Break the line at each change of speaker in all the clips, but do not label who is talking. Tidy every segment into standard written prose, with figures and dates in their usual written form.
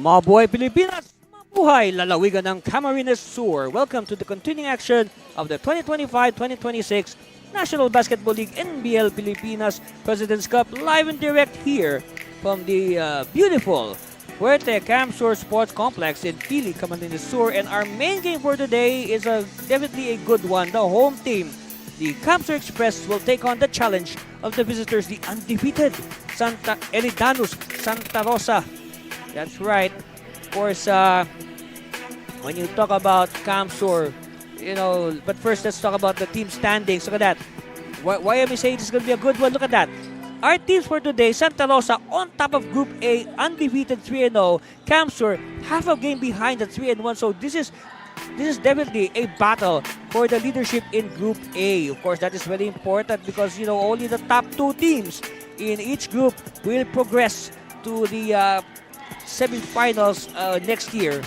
Mabuhay Pilipinas! Mabuhay lalawigan ng Camarines Sur! Welcome to the continuing action of the 2025-2026 National Basketball League NBL Pilipinas President's Cup live and direct here from the beautiful Fuerte Camsur Sports Complex in Pili, Camarines Sur. And our main game for today is definitely a good one. The home team, the Camsur Express, will take on the challenge of the visitors, the undefeated Eridanus Santa Rosa. That's right. Of course, when you talk about Camsur, but first let's talk about the team standings. Look at that. Why am I saying this is going to be a good one? Look at that. Our teams for today, Santa Rosa on top of Group A, undefeated 3-0. Camsur, half a game behind at 3-1. So this is definitely a battle for the leadership in Group A. Of course, that is very important because, only the top two teams in each group will progress to the semifinals next year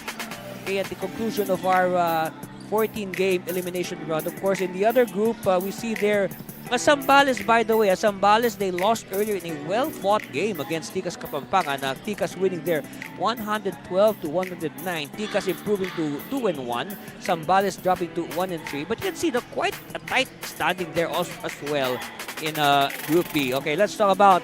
at the conclusion of our 14-game elimination round. Of course, in the other group, we see there Sambales, by the way. Sambales, they lost earlier in a well-fought game against Tikas Kapampangan. Tikas winning there 112-109. Tikas improving to 2-1. Sambales dropping to 1-3. But you can see quite a tight standing there also as well in Group B. Okay, let's talk about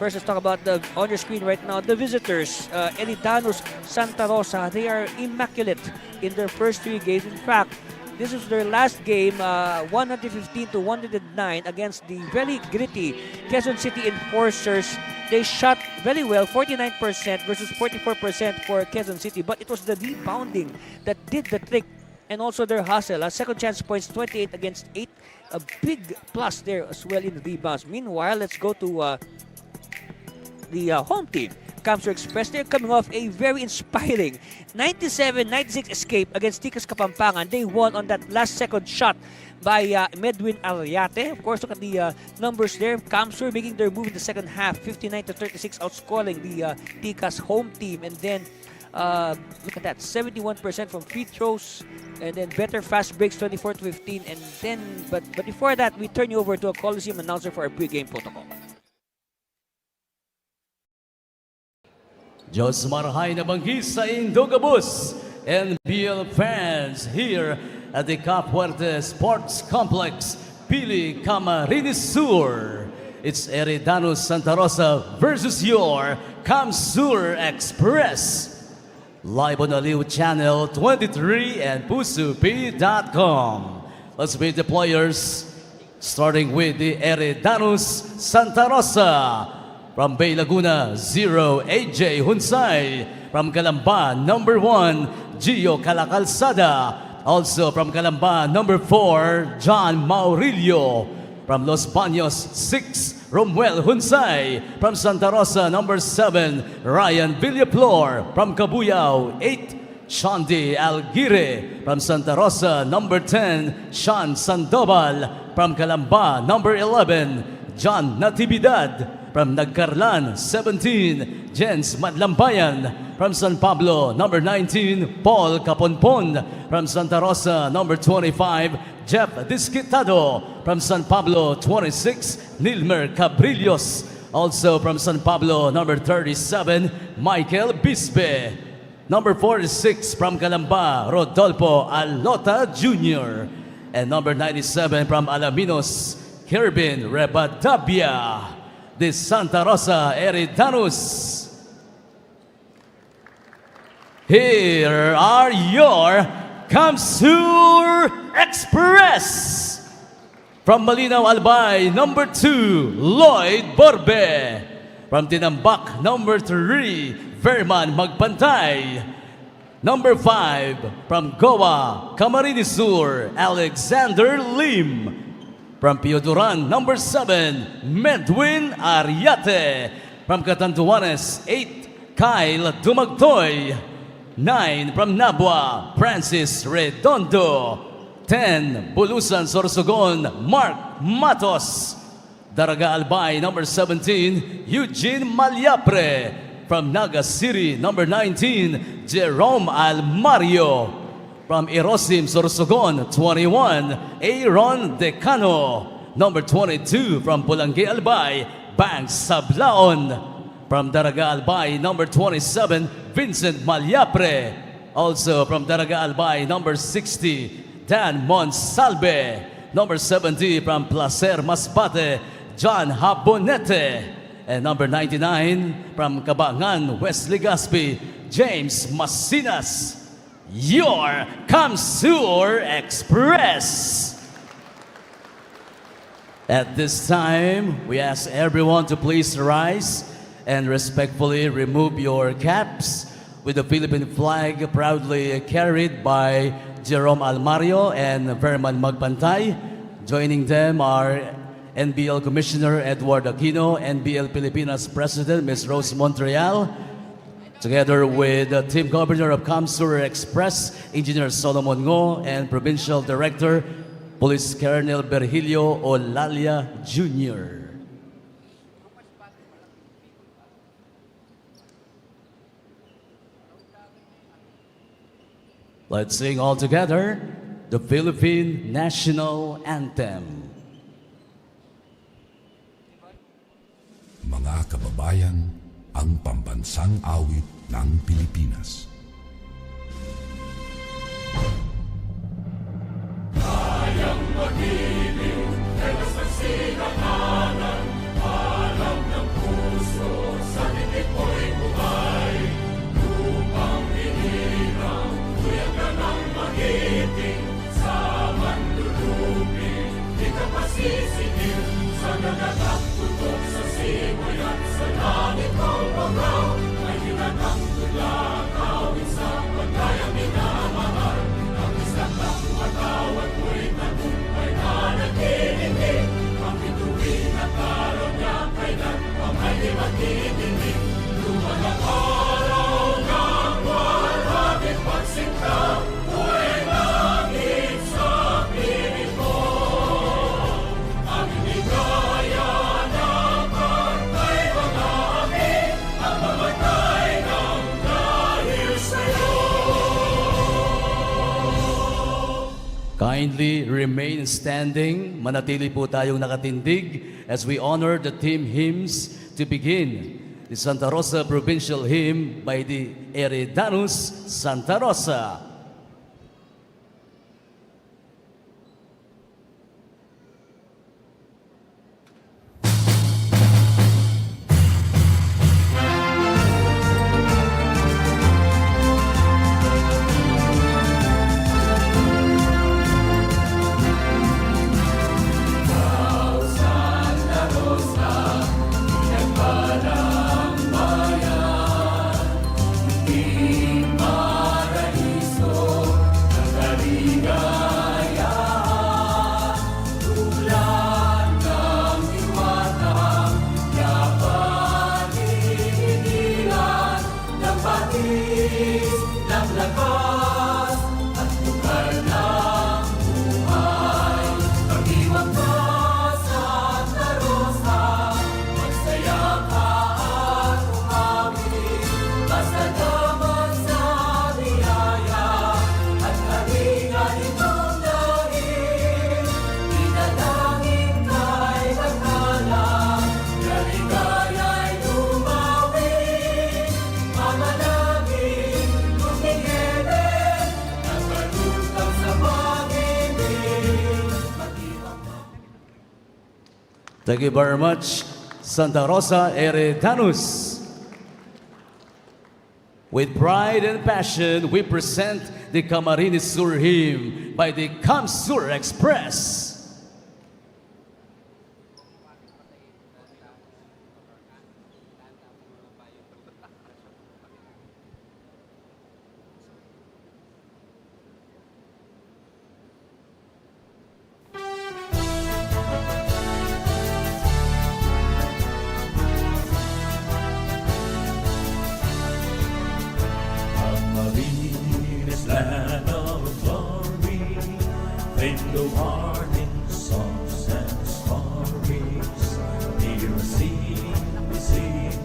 on your screen right now, the visitors, Eridanus Santa Rosa. They are immaculate in their first 3 games. In fact, this is their last game, 115-109 against the very gritty Quezon City Enforcers. They shot very well, 49% versus 44% for Quezon City. But it was the rebounding that did the trick, and also their hustle. Second chance points, 28 against 8. A big plus there as well in the rebounds. Meanwhile, let's go to the home team, Camsur Express. They're coming off a very inspiring 97-96 escape against Tikas Kapampangan. They won on that last second shot by Medwin Ariate. Of course, look at the numbers there. Camsur making their move in the second half, 59-36, outscoring the Tikas home team. And then look at that, 71% from free throws, and then better fast breaks, 24-15. And then, but before that, we turn you over to a Coliseum announcer for our pregame protocol.
Diyos marahay na banggis sa Indogabus NBL fans here at the Fuerte Sports Complex, Pili, Camarines Sur. It's Eridanus Santa Rosa versus your Camsur Express. Live on Aliw Channel 23 and pusup.com. Let's meet the players, starting with the Eridanus Santa Rosa. From Bay Laguna, 0, AJ Hunsay. From Calamba, number 1, Gio Calacalzada. Also from Calamba, number 4, John Maurilio. From Los Baños, 6, Romuel Hunsay. From Santa Rosa, number 7, Ryan Villaflor. From Cabuyao, 8, Shandi Alguire. From Santa Rosa, number 10, Sean Sandoval. From Calamba, number 11, John Natividad. From Nagcarlan, 17, Jens Madlambayan. From San Pablo, number 19, Paul Caponpon. From Santa Rosa, number 25, Jeff Disquitado. From San Pablo, 26, Nilmer Cabrillos. Also from San Pablo, number 37, Michael Bisbe. Number 46 from Calamba, Rodolfo Alota Jr. And number 97 from Alaminos, Kerbin Rebadabia. The Santa Rosa Eridanus. Here are your Camsur Express. From Malinaw Albay, number 2, Lloyd Borbe. From Tinambak, number 3, Verman Magpantay. Number 5, from Goa, Camarines Sur, Alexander Lim. From Pioduran, number 7, Medwin Ariate. From Catanduanes, 8, Kyle Dumagtoy. 9, from Nabua, Francis Redondo. 10, Bulusan, Sorsogon, Mark Matos. Daraga Albay, number 17, Eugene Malyapre. From Naga City, number 19, Jerome Almario. From Erosim, Sorsogon, 21, Aaron Decano. Number 22, from Pulangi Albay, Banks Sablaon. From Daraga Albay, number 27, Vincent Malyapre. Also from Daraga Albay, number 60, Dan Monsalve. Number 70 from Placer Masbate, John Habonete. And number 99 from Cabangan, West Legazpi, James Masinas. Your Camsur Express. At this time, we ask everyone to please rise and respectfully remove your caps with the Philippine flag proudly carried by Jerome Almario and Verman Magpantay. Joining them are NBL Commissioner Edward Aquino, NBL Pilipinas President Ms. Rose Montreal, together with the Team Governor of Camsur Express, Engineer Solomon Ngo, and Provincial Director, Police Colonel Virgilio Olalia Jr. Let's sing all together the Philippine National Anthem.
Mga kababayan, ang pambansang awit ng Pilipinas.
Kayang mag-ibig, kaya sa sinakanan, alam ng puso, sa titik mo'y buhay. Lupang hinirang, kuya ka ng magiting, sa manlulupin, di ka pasisingil, sa nagatak tutok sa simoy at sa langit ng pagaw, ay hinatang tula, kawin sa pagkayang minamahal, ang isang patawad mo'y tagumpay na nagkikinig, ang bituin at araw niya kailan ang may di magkikinig. Lumalang araw ng walang pagsinta, mo'y langit sa piling ko. Ang inigaya ng pagkay mga amin, ang mamatay ng dahil sa'yo.
Kindly remain standing. Manatili po tayong nakatindig as we honor the team hymns to begin. The Santa Rosa Provincial Hymn by the Eredanus Santa Rosa. Thank you very much, Santa Rosa Eredanus. With pride and passion, we present the Camarines Sur Hymn by the Camsur Express.
Camarines, land of glory, in the warning songs and stories, here sing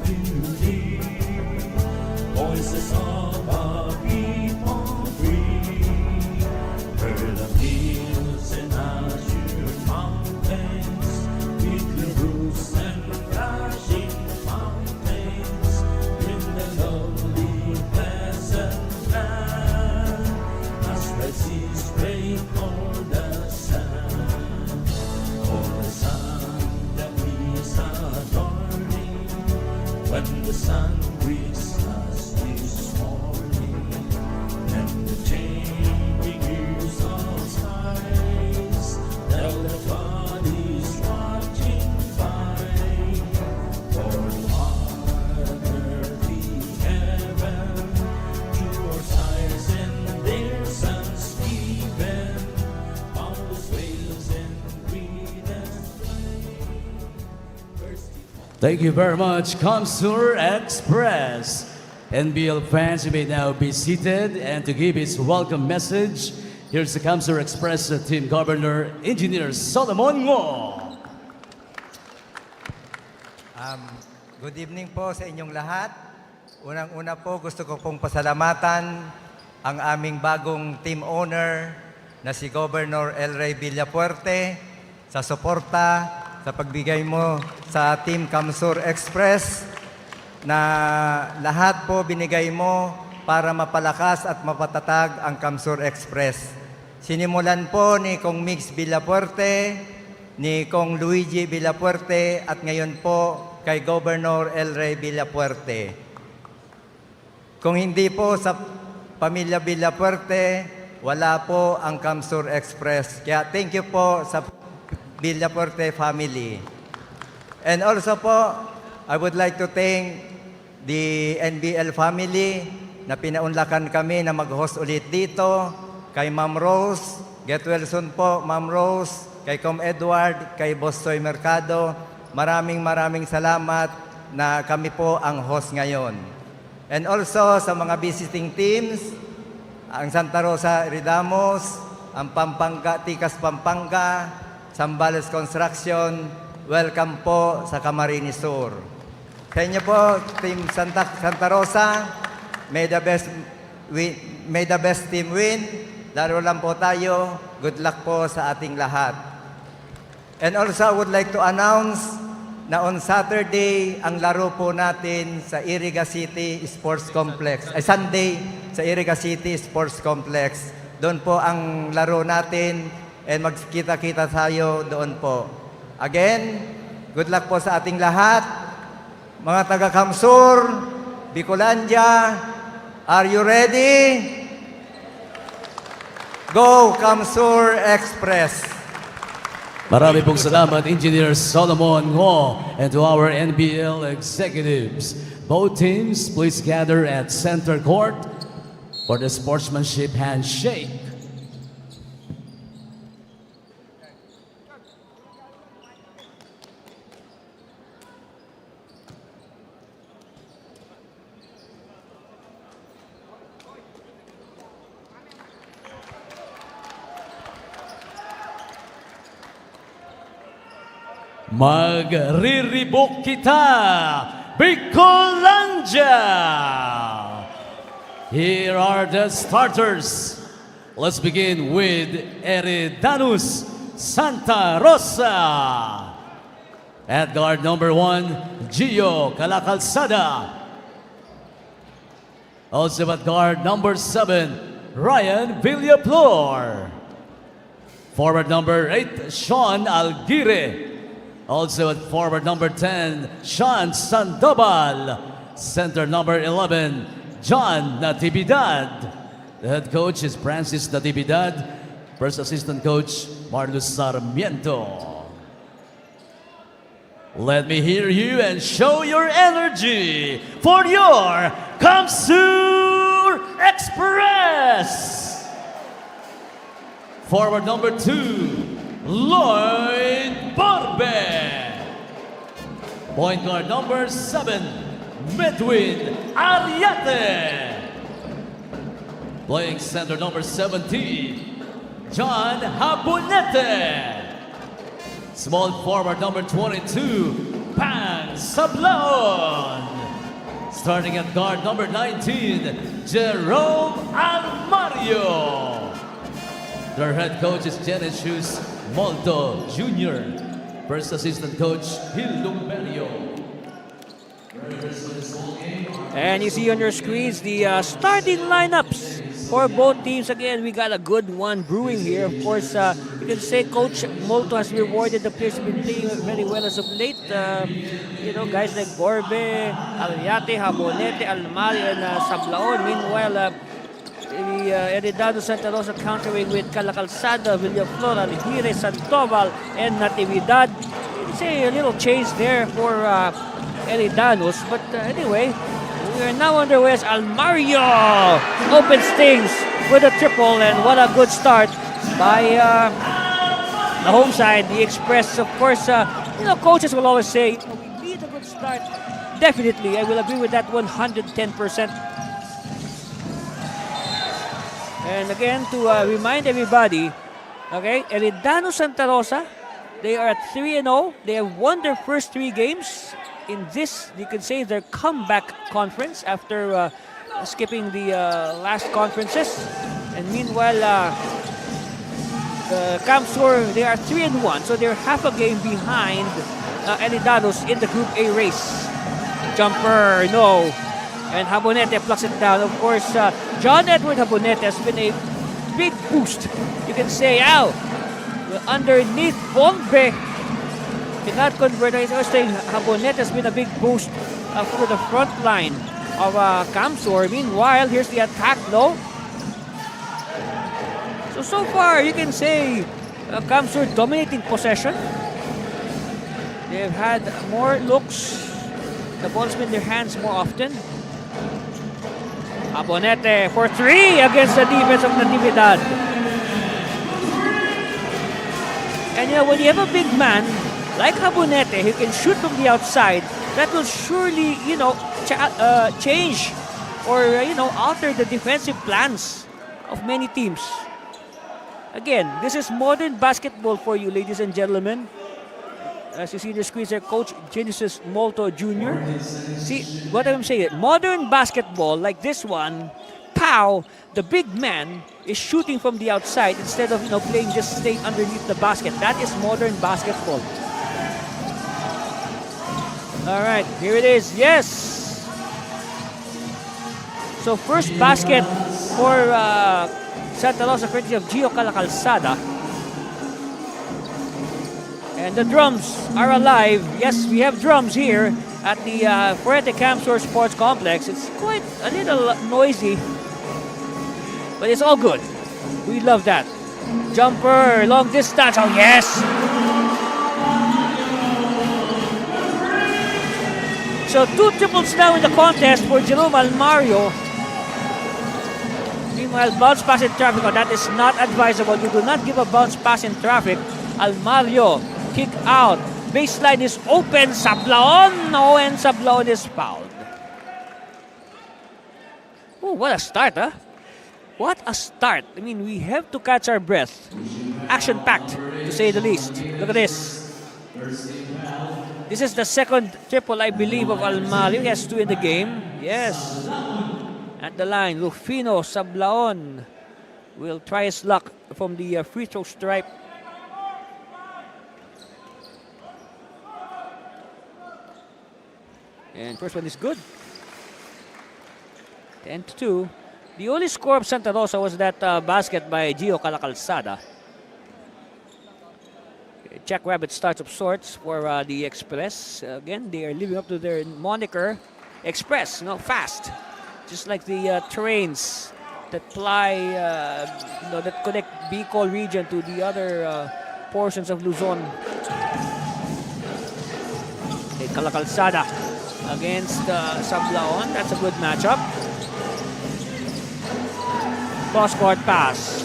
beauty, voices of our people free, heard of hills and azure mountains, with the roofs and flashing fountains, in all the sun. For the sun that is adorning, when the sun greets us this morning, and the changing hues of skies, that the God is watching by. For on earthly heaven, your stars and their sons even, always wails and greet and play.
Thank you very much, Camsur Express. NBL fans, you may now be seated, and to give his welcome message, here's the Camsur Express Team Governor, Engineer Solomon Ngo.
Good evening po sa inyong lahat. Unang-una po gusto ko pong pasalamatan ang aming bagong team owner na si Governor El Rey Villafuerte sa suporta, sa pagbigay mo sa Team Camsur Express na lahat po binigay mo para mapalakas at mapatatag ang Camsur Express. Sinimulan po ni Kong Mix Villafuerte, ni Kong Luigi Villafuerte at ngayon po kay Governor El Rey Villafuerte. Kung hindi po sa pamilya Villafuerte, wala po ang Camsur Express. Kaya thank you po sa Villafuerte family. And also po, I would like to thank the NBL family na pinaunlakan kami na mag-host ulit dito. Kay Ma'am Rose, get well soon po, Ma'am Rose. Kay Com Edward, kay Boss Soy Mercado. Maraming salamat na kami po ang host ngayon. And also sa mga visiting teams, ang Santa Rosa Ridamos, ang Pampanga, Tikas Pampanga, Zambales Construction, welcome po sa Camarines Sur. Sa inyo po, Team Santa Rosa, may the best team win. Laro lang po tayo. Good luck po sa ating lahat. And also, I would like to announce na on Saturday, ang laro po natin sa Iriga City Sports Complex. Ay, Sunday sa Iriga City Sports Complex. Doon po ang laro natin and magkita-kita tayo doon po. Again, good luck po sa ating lahat. Mga taga-Camsur, Bicolandia, are you ready? Go Camsur Express!
Marami pong salamat, Engineer Solomon Ngo, and to our NBL executives. Both teams, please gather at center court for the sportsmanship handshake. Magriribok kita, Bicolandia! Here are the starters. Let's begin with Eridanus Santa Rosa. At guard number 1, Gio Calacalzada. Also at guard number 7, Ryan Villaflor. Forward number 8, Sean Alguire. Also at forward number 10, Sean Sandoval. Center number 11, John Natividad. The head coach is Francis Natividad. First assistant coach, Marlos Sarmiento. Let me hear you and show your energy for your Camsur Express. Forward number 2, Lloyd Barbe. Point guard number 7, Medwin Ariete. Playing center number 17, John Habunete. Small forward number 22, Pan Sablon. Starting at guard number 19, Jerome Almario. Their head coach is Genesius Molto Jr. First assistant coach, Gil Lumberio.
And you see on your screens the starting lineups for both teams. Again, we got a good one brewing here. Of course, you can say Coach Molto has rewarded the players who've been playing very well as of late. Guys like Gorbe, Aliate, Habonete, Almario, and Sablaon. Meanwhile, Heredado Santa Rosa countering with Calacalzada, Villaflor, Aligire, Santoval, and Natividad. It's a little chase there for Heredanos. But anyway, we are now underway as Almario opens things with a triple, and what a good start by the home side, the Express. Of course, coaches will always say, we need a good start. Definitely, I will agree with that 110%. And again, to remind everybody, okay, Heredano Santa Rosa, they are at 3-0. They have won their first 3 games in this, you can say, their comeback conference after skipping the last conferences. And meanwhile, Camsur, they are 3-1, so they're half a game behind Heredanos in the Group A race. Jumper, no. And Habonete plucks it down. Of course, John Edward Habonete has been a big boost. You can say, underneath Bombe, cannot convert. I was saying Habonete has been a big boost for the front line of Camsur. Meanwhile, here's the attack, no? So far, you can say Camsur dominating possession. They've had more looks. The ball's been in their hands more often. Habonete for 3 against the defense of Natividad. And when you have a big man like Habonete who can shoot from the outside, that will surely, change or, alter the defensive plans of many teams. Again, this is modern basketball for you, ladies and gentlemen. As you see the screens there, Coach Genesis Molto Jr. See what I'm saying? Modern basketball like this one, pow, the big man is shooting from the outside instead of playing just staying underneath the basket. That is modern basketball. All right, here it is. Yes. So first basket for Santa Rosa, courtesy of Gio Calacalzada. And the drums are alive. Yes, we have drums here at the Fuerte Camsur Sports Complex. It's quite a little noisy, but it's all good. We love that. Jumper, long distance. Oh, yes. So 2 triples now in the contest for Jerome Almario. Meanwhile, bounce pass in traffic. Oh, that is not advisable. You do not give a bounce pass in traffic. Almario. Kick out. Baseline is open. Sablaon. No, and Sablaon is fouled. Oh, what a start, huh? What a start. I mean, we have to catch our breath. Action-packed, to say the least. Look at this. This is the second triple, I believe, of Almario. He has 2 in the game. Yes. At the line, Rufino Sablaon will try his luck from the free throw stripe. And first one is good. 10-2. The only score of Santa Rosa was that basket by Gio Calacalzada. Jackrabbit starts of sorts for the Express. Again, they are living up to their moniker. Express, fast. Just like the trains that ply, that connect Bicol region to the other portions of Luzon. Okay, Calacalzada against Sablaon. That's a good matchup. Cross-court pass.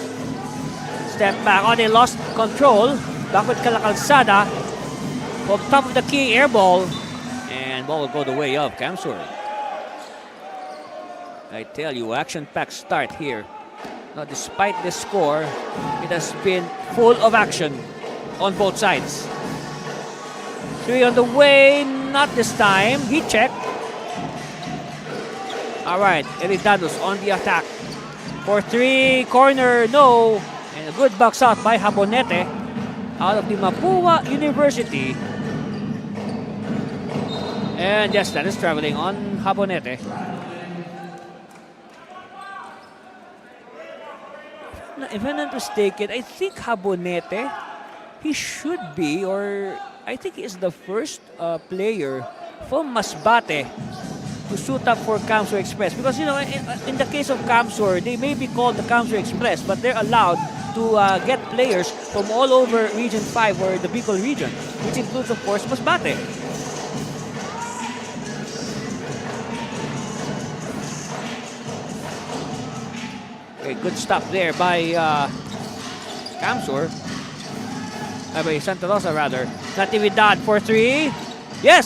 Step back. Oh, they lost control. Back with Calacalzada. From top of the key, air ball. And ball will go the way of Camsur. I tell you, action-packed start here. Now, despite the score, it has been full of action on both sides. 3 on the way, not this time. He checked. All right, Heredados on the attack. For 3, corner, no. And a good box out by Habonete out of the Mapua University. And yes, that is traveling on Habonete. if I'm not mistaken, I think Habonete, he should be, or I think he is the first player from Masbate to suit up for Camsur Express. Because, you know, in the case of Camsur, they may be called the Camsur Express, but they're allowed to get players from all over Region 5 or the Bicol region, which includes, of course, Masbate. Okay, good stop there by Camsur. By Santa Rosa, rather. Natividad for 3. Yes!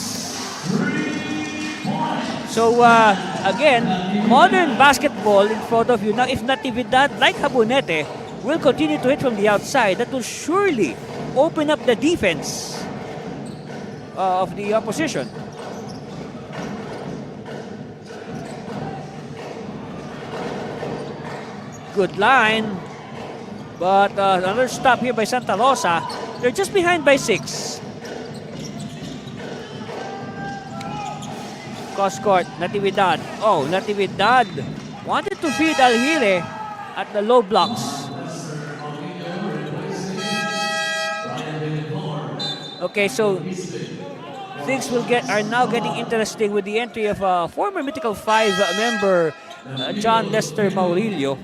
So, again, modern basketball in front of you. Now, if Natividad, like Habonete, will continue to hit from the outside, that will surely open up the defense of the opposition. Good line. But another stop here by Santa Rosa. They're just behind by 6. Cross court, Natividad. Oh, Natividad wanted to feed Alhire at the low blocks. Okay, so things are now getting interesting with the entry of former Mythical 5 member John Lester Maurilio.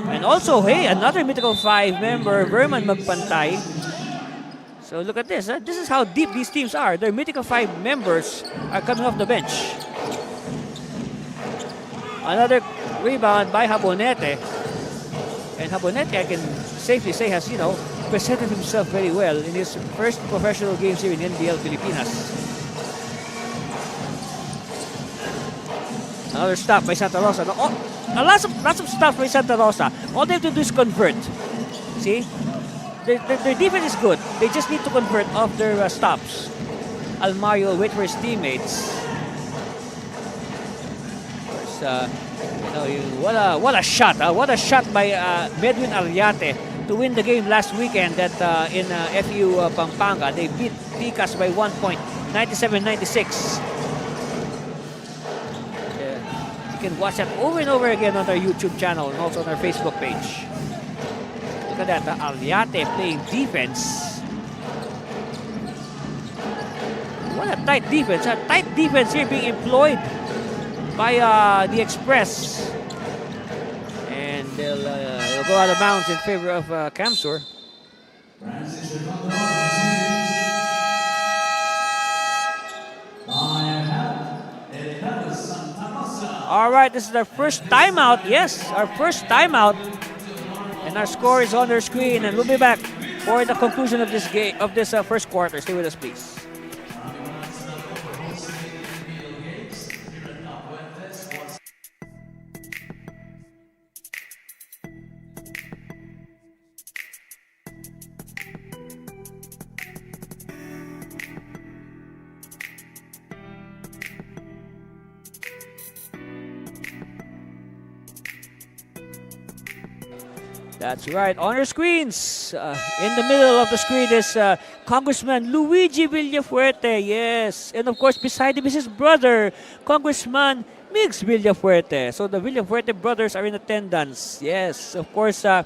And also, hey, another Mythical 5 member, Verman Magpantay. So look at this. This is how deep these teams are. Their Mythical 5 members are coming off the bench. Another rebound by Habonete. And Habonete, I can safely say, has, you know, presented himself very well in his first professional games here in NBL Pilipinas. Another stop by Santa Rosa. Oh, lots of stops by Santa Rosa. All they have to do is convert. See? Their defense is good. They just need to convert off their stops. Almario will wait for his teammates. Of course, you know, what a shot! What a shot by Medwin Ariate to win the game last weekend at in FU Pampanga. They beat Picas by 1 point, 97-96. You can watch that over and over again on our YouTube channel and also on our Facebook page. Look at that, Ariate playing defense. What a tight defense. A tight defense here being employed by the Express. And they'll go out of bounds in favor of Camsur. All right, this is our first timeout. Yes, our first timeout. And our score is on their screen, and we'll be back for the conclusion of this game, of this first quarter. Stay with us, please. That's right, on our screens. In the middle of the screen is Congressman Luigi Villafuerte, yes. And of course, beside him is his brother, Congressman Migs Villafuerte. So the Villafuerte brothers are in attendance. Yes, of course, the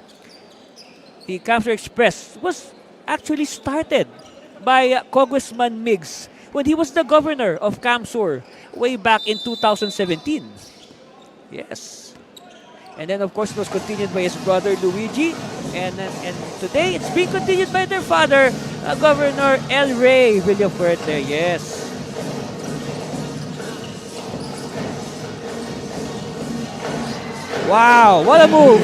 Camsur Express was actually started by Congressman Migs when he was the governor of Camsur way back in 2017. Yes. And then, of course, it was continued by his brother Luigi. And today, it's being continued by their father, Governor El Rey Villafuerte. Yes. Wow, what a move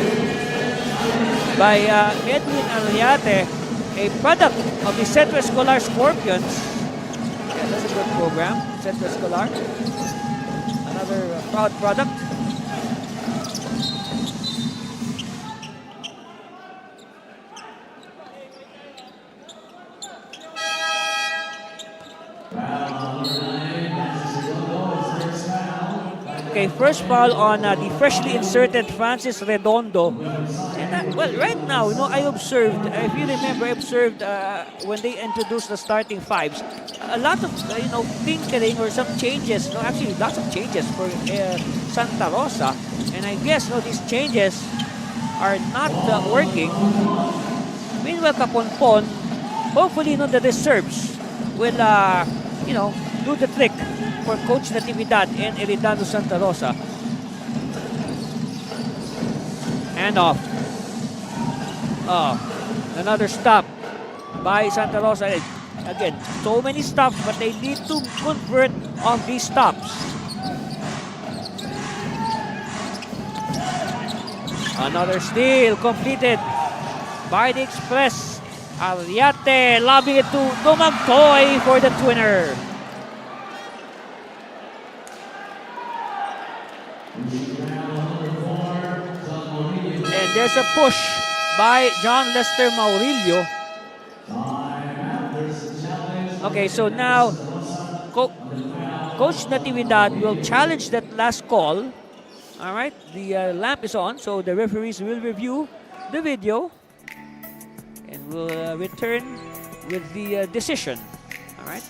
by Edwin Ariate, a product of the Centro Escolar Scorpions. Yeah, that's a good program, Centro Escolar. Another proud product. Okay, first foul on the freshly inserted Francis Redondo. And well, right now, you know, I observed, if you remember, I observed when they introduced the starting fives, a lot of, you know, tinkering or some changes, no, actually lots of changes for Santa Rosa. And I guess, you know, these changes are not working. Meanwhile, Kaponpon, hopefully, the reserves will, do the trick for Coach Natividad and Eridano Santa Rosa. Hand off. Oh, another stop by Santa Rosa. Again, so many stops, but they need to convert on these stops. Another steal completed by the Express. Ariate lobbing it to Dumagtoy for the twinner. And there's a push by John Lester Maurilio. Okay, so now Coach Natividad will challenge that last call. All right, the lamp is on, so the referees will review the video and will return with the decision. All right.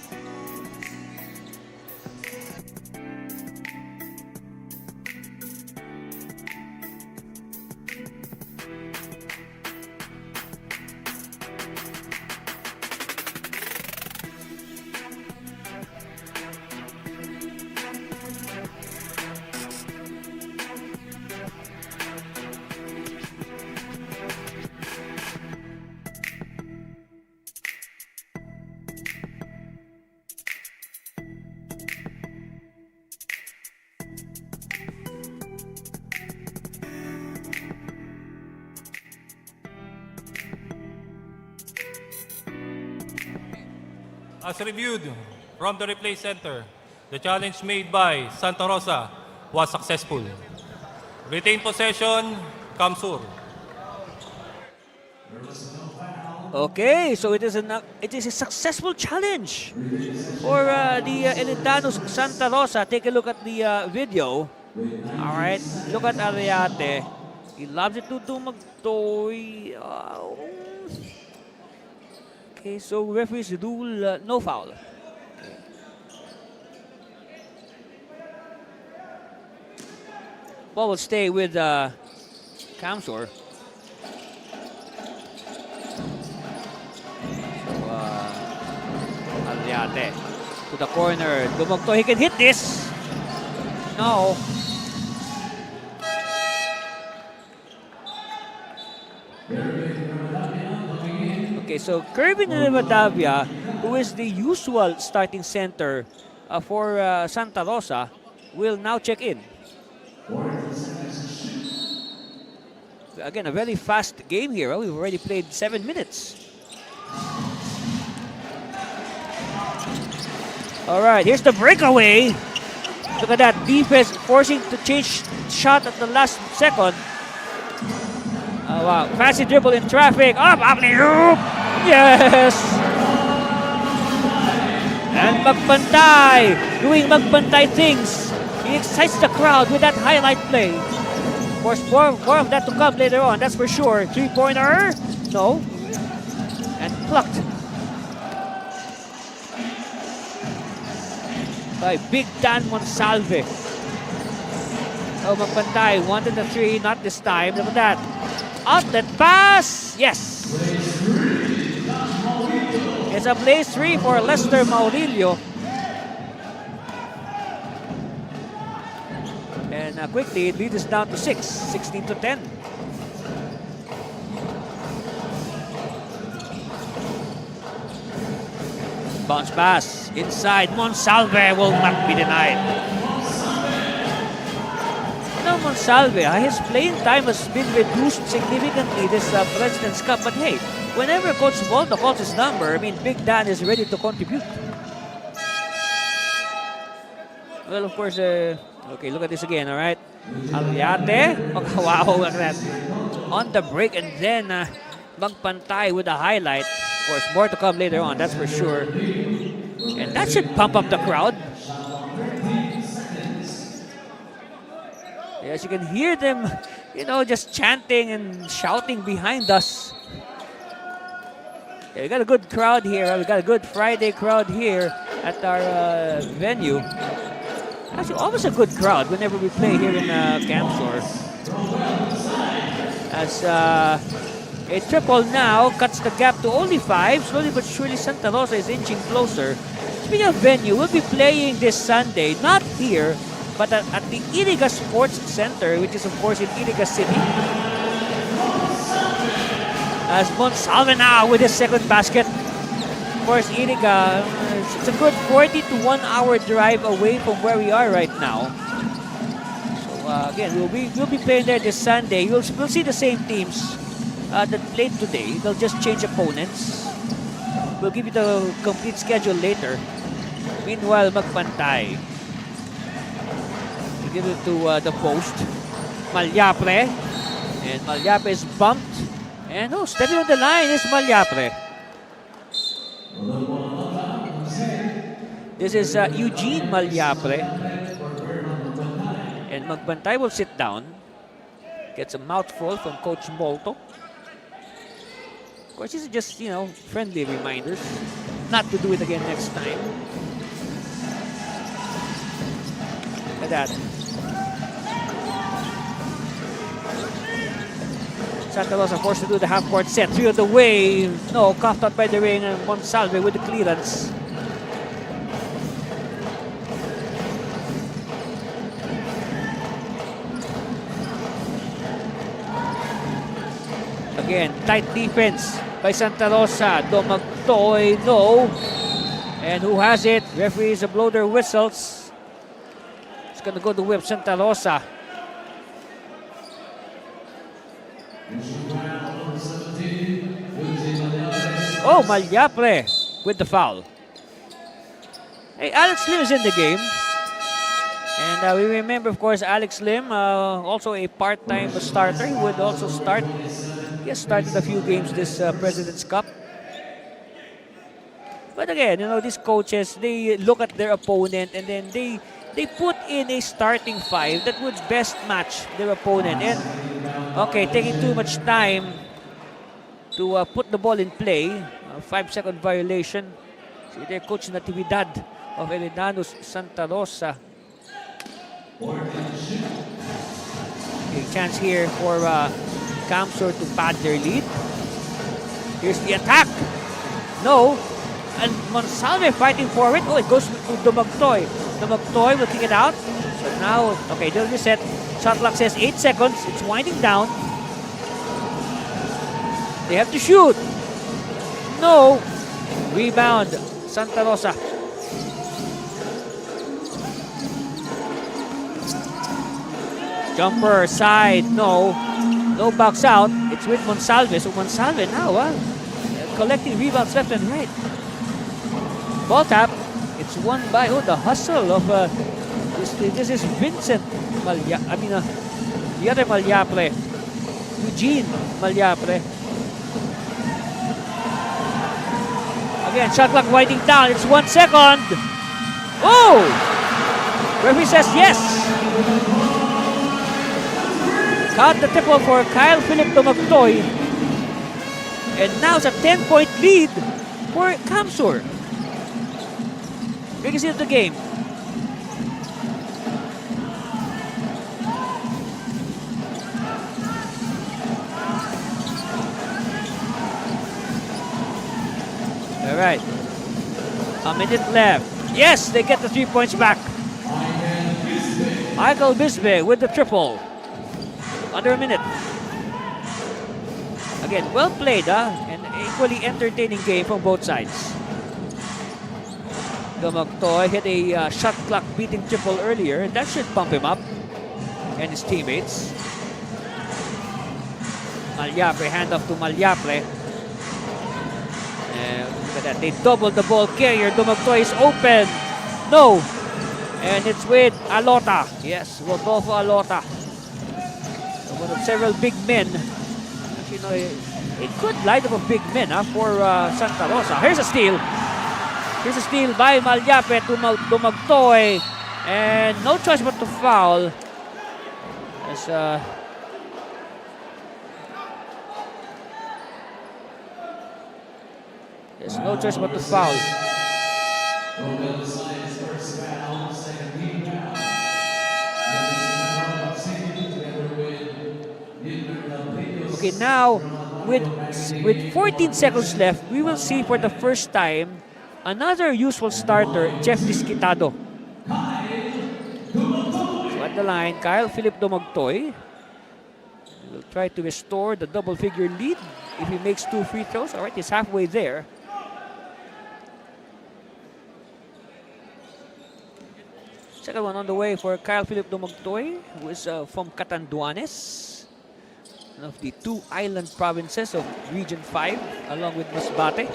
As reviewed from the replay center, the challenge made by Santa Rosa was successful. Retain possession, Camsur.
Okay, so it is a successful challenge for the Erendanos Santa Rosa. Take a look at the video. All right, look at Ariate. He loves it to Dumagtoy. Okay, so referees rule no foul. Ball will stay with Camsur. Ariate to the corner. Dumagtoy, he can hit this. No. Okay, so Kirby Rivadavia, who is the usual starting center for Santa Rosa, will now check in. Again, a very fast game here. We've already played 7 minutes. All right, here's the breakaway. Look at that defense forcing to change shot at the last second. Oh, wow, fancy dribble in traffic. Up, alley-oop. Yes. And Magpantay doing Magpantay things. He excites the crowd with that highlight play. Of course, more of that to come later on, that's for sure. Three-pointer. No. And plucked by Big Dan Monsalve. Oh, Magpantay wanted the three, not this time. Look at that. Outlet pass. Yes. It's a blaze three for Lester Maurilio. And quickly, it leads us down to 6, 16-10. Bounce pass inside. Monsalve will not be denied. Monsalve, his playing time has been reduced significantly this President's Cup. But hey, whenever Coach Volta calls his number, I mean, Big Dan is ready to contribute. Well, of course, okay, look at this again, all right? Ariate, wow, look at that. On the break, and then Magpantay with a highlight. Of course, more to come later on, that's for sure. And that should pump up the crowd. Yes, you can hear them, just chanting and shouting behind us. Yeah, we got a good crowd here. We got a good Friday crowd here at our venue. Actually, always a good crowd whenever we play here in Camsur. As a triple now cuts the gap to only 5. Slowly but surely, Santa Rosa is inching closer. Speaking of venue, we'll be playing this Sunday, not here, but at the Iriga Sports Center, which is of course in Iriga City. As Monsalve now with his second basket. Of course, Iriga, it's a good 40 to 1 hour drive away from where we are right now. So again, we'll be playing there this Sunday. We'll see the same teams that played today. They'll just change opponents. We'll give you the complete schedule later. Meanwhile, magpantay. We give it to the post. Malyapre. And Malyapre is bumped. And stepping on the line is Malyapre. This is Eugene Malyapre. And Magbantay will sit down. Gets a mouthful from Coach Molto. Of course, these are just, friendly reminders. Not to do it again next time. Look at that. Santa Rosa forced to do the half-court set. 3 on the way. No, coughed out by the ring, and Monsalve with the clearance. Again, tight defense by Santa Rosa. Domagtoy, no. And who has it? Referees blow their whistles. It's going to go to whip Santa Rosa. Oh, Malyapre with the foul. Hey, Alex Lim is in the game. And we remember, of course, Alex Lim, also a part-time starter. He would also start. He has started a few games this President's Cup. But again, these coaches, they look at their opponent and then they put in a starting 5 that would best match their opponent. And, okay, taking too much time to put the ball in play. 5-second violation. See there, Coach Natividad of Elenanos Santa Rosa. Okay, chance here for Camsur to pad their lead. Here's the attack. No. And Monsalve fighting for it. Oh, it goes to Domagtoy. Domagtoy will kick it out. So now, okay, they'll reset. Shot clock says 8 seconds. It's winding down. They have to shoot. No. Rebound. Santa Rosa. Jumper side. No. No box out. It's with Monsalve. So Monsalve now, collecting rebounds left and right. Ball tap. It's won by the hustle of this is Vincent the other Malyapre. Eugene Malyapre. Again, shot clock winding down. It's 1 second. Oh! Referee says yes. Count the triple for Kyle Philip Domagtoy. And now it's a 10-point lead for Camsur. Biggest hit of the game. All right. A minute left. Yes, they get the 3 points back. Michael Bisbe with the triple. Under a minute. Again, well played, and equally entertaining game from both sides. Domagtoy hit a shot clock beating triple earlier, and that should pump him up and his teammates. Malyapre, handoff to Malyapre. And look at that, they doubled the ball carrier. Domagtoy is open. No. And it's with Alota. Yes, Rodolfo Alota. One of several big men. Actually, it could light up a big men for Santa Rosa. Here's a steal. Here's a steal by Malyapre to Domagtoy. And no choice but to foul. As there's no choice but to foul. Okay, now with 14 seconds left, we will see for the first time another usual starter, Jeff Disquitado. So at the line, Kyle Philip Dumagtoy will try to restore the double-figure lead if he makes 2 free throws. All right, he's halfway there. Second one on the way for Kyle Philip Dumagtoy, who is from Catanduanes, one of the 2 island provinces of Region 5, along with Masbate.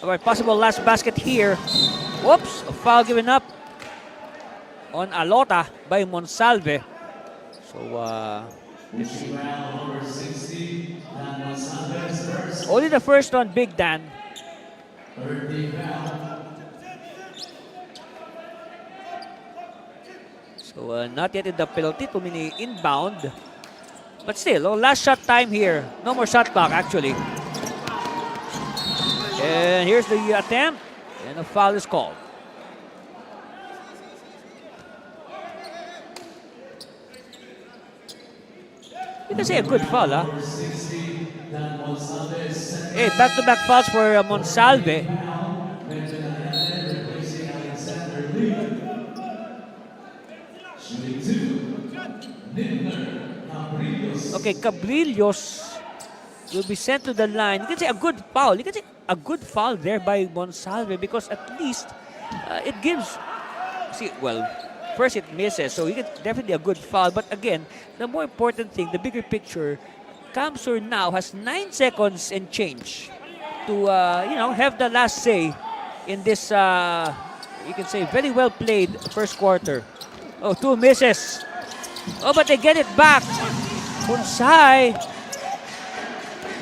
All right, possible last basket here. Whoops, a foul given up on Alota by Monsalve. So, let's see. Only the first on Big Dan. So, not yet in the penalty, too many inbound. But still, last shot time here. No more shot clock, actually. And here's the attempt, and a foul is called. You can say a good foul, huh? Hey, back-to-back fouls for Monsalve. Okay, Cabrillos will be sent to the line. You can say a good foul. You can say a good foul there by Monsalve because at least it gives... See, well, first it misses, so you get definitely a good foul. But again, the more important thing, the bigger picture, Camsur now has 9 seconds and change to, have the last say in this, you can say, very well played first quarter. Oh, 2 misses. Oh, but they get it back. Hunsai.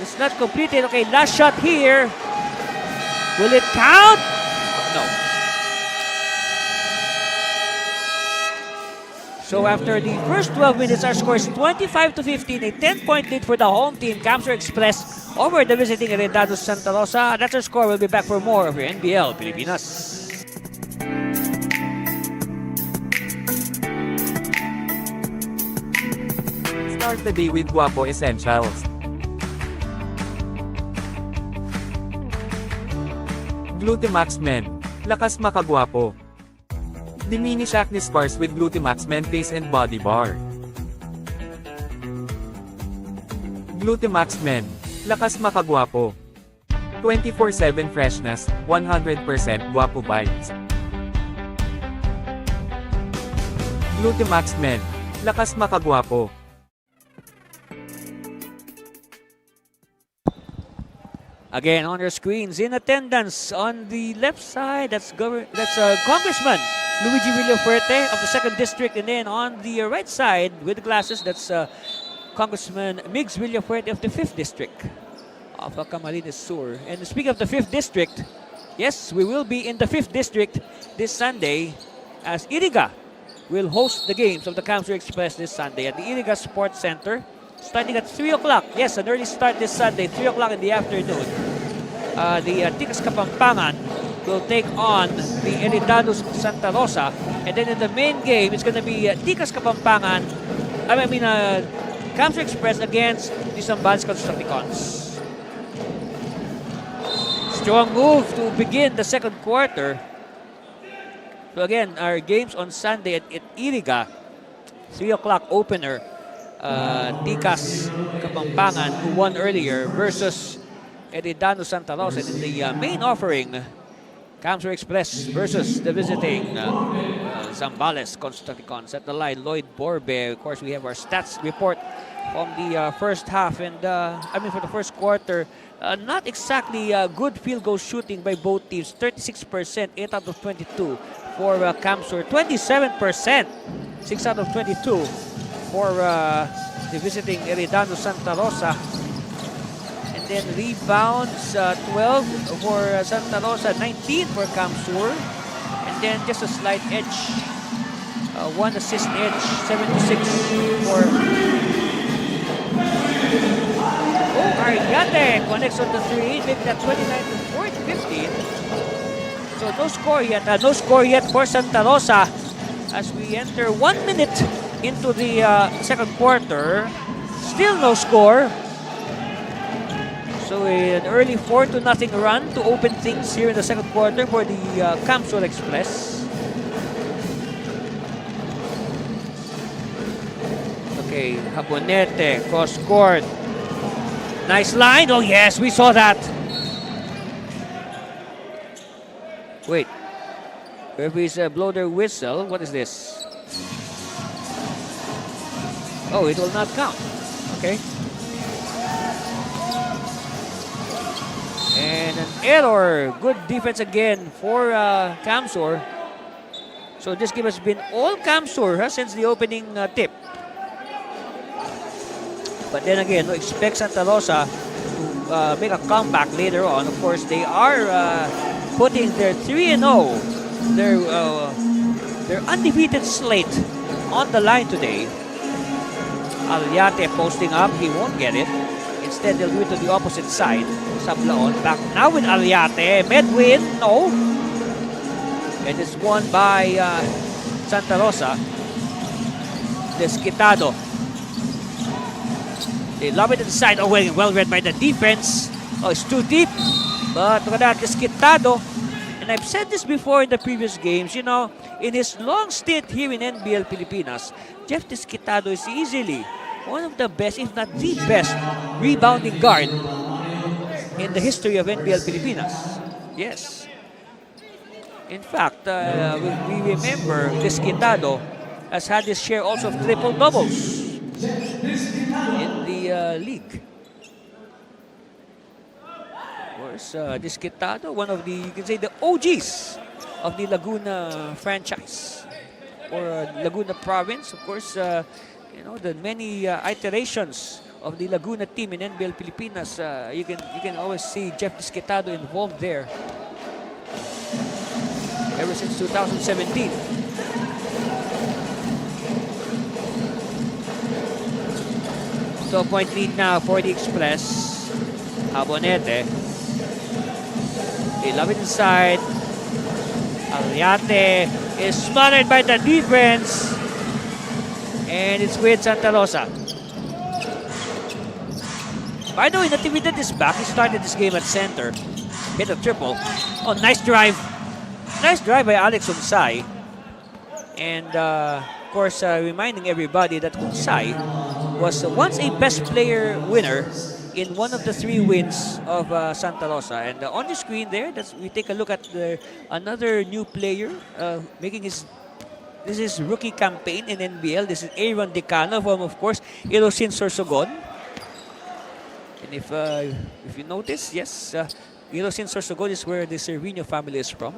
It's not completed. Okay, last shot here. Will it count? No. So after the first 12 minutes, our score is 25-15, a 10-point lead for the home team, Camsur Express, over the visiting Heredados Santa Rosa. That's our score. We'll be back for more of your NBL Pilipinas.
Start the day with Guapo Essentials. Glutamax Men. Lakas makagwapo. Diminish acne scars with Glutamax Men Face and Body Bar. Glutamax Men. Lakas makagwapo. 24/7 freshness, 100% guapo vibes. Glutamax Men. Lakas makagwapo.
Again, on your screens, in attendance on the left side, that's Congressman Luigi Villafuerte of the 2nd District. And then on the right side, with glasses, that's Congressman Migs Villafuerte of the 5th District of Camarines Sur. And speaking of the 5th District, yes, we will be in the 5th District this Sunday as Iriga will host the games of the Camsur Express this Sunday at the Iriga Sports Center. Starting at 3 o'clock. Yes, an early start this Sunday, 3 o'clock in the afternoon. The Ticas Kapampangan will take on the Heredados Santa Rosa. And then in the main game, it's going to be Ticas Kapampangan, Camsur Express against the Zambales Constructicons. Strong move to begin the second quarter. So again, our games on Sunday at Iriga, 3 o'clock opener. Ticas Kapampangan, who won earlier, versus Heredados Santa Rosa. And in the main offering, Camsur Express versus the visiting Zambales Constructicons. At the line, Lloyd Borbe. Of course, we have our stats report from the first half. And for the first quarter, not exactly good field goal shooting by both teams. 36%, 8 out of 22 for Camsur. 27%, 6 out of 22 for the visiting Heredados Santa Rosa. And then rebounds, 12 for Santa Rosa, 19 for Camsur. And then just a slight edge, 1 assist edge, 76 for... Oh, Ariate connects on the 3, making that 29-15. So no score yet for Santa Rosa as we enter 1 minute into the second quarter. Still no score. So an early 4-0 run to open things here in the second quarter for the Camsur Express. Okay, Habonete, cross court. Nice line. Oh yes, we saw that. Wait. Referees blow their whistle. What is this? Oh, it will not count. Okay. And an error. Good defense again for Camsur. So this game has been all Camsur since the opening tip. But then again, expect Santa Rosa to make a comeback later on. Of course, they are putting their 3-0, their undefeated slate on the line today. Aliate posting up, he won't get it. Instead, they'll do it to the opposite side. Sablaon back now with Aliate. Medwin, no. And it's won by Santa Rosa. Desquitado. They lob it inside. Oh, well read by the defense. Oh, it's too deep. But look at that, Desquitado. And I've said this before in the previous games, you know, in his long stint here in NBL Pilipinas, Jeff Desquitado is easily one of the best, if not the best, rebounding guard in the history of NBL Pilipinas. Yes. In fact, we remember Desquitado has had his share also of triple doubles in the league. Of course, Desquitado, one of the, you can say, the OGs of the Laguna franchise or Laguna province. Of course, you know, the many iterations of the Laguna team in NBL Pilipinas. You can always see Jeff Desquitado involved there ever since 2017. 12-point lead now for the Express. Habonete. They love it inside. Aliate is smothered by the defense. And it's with Santa Rosa. By the way, Natividad is back. He started this game at center. Hit a triple. Oh, nice drive. Nice drive by Alex Unsay. And of course, reminding everybody that Unsay was once a best player winner in one of the 3 wins of Santa Rosa. And on the screen there, we take a look at another new player making his rookie campaign in NBL. This is Aaron Decano from, of course, Ilosin Sorsogon. And if you notice, yes, Ilosin Sorsogon is where the Cervino family is from.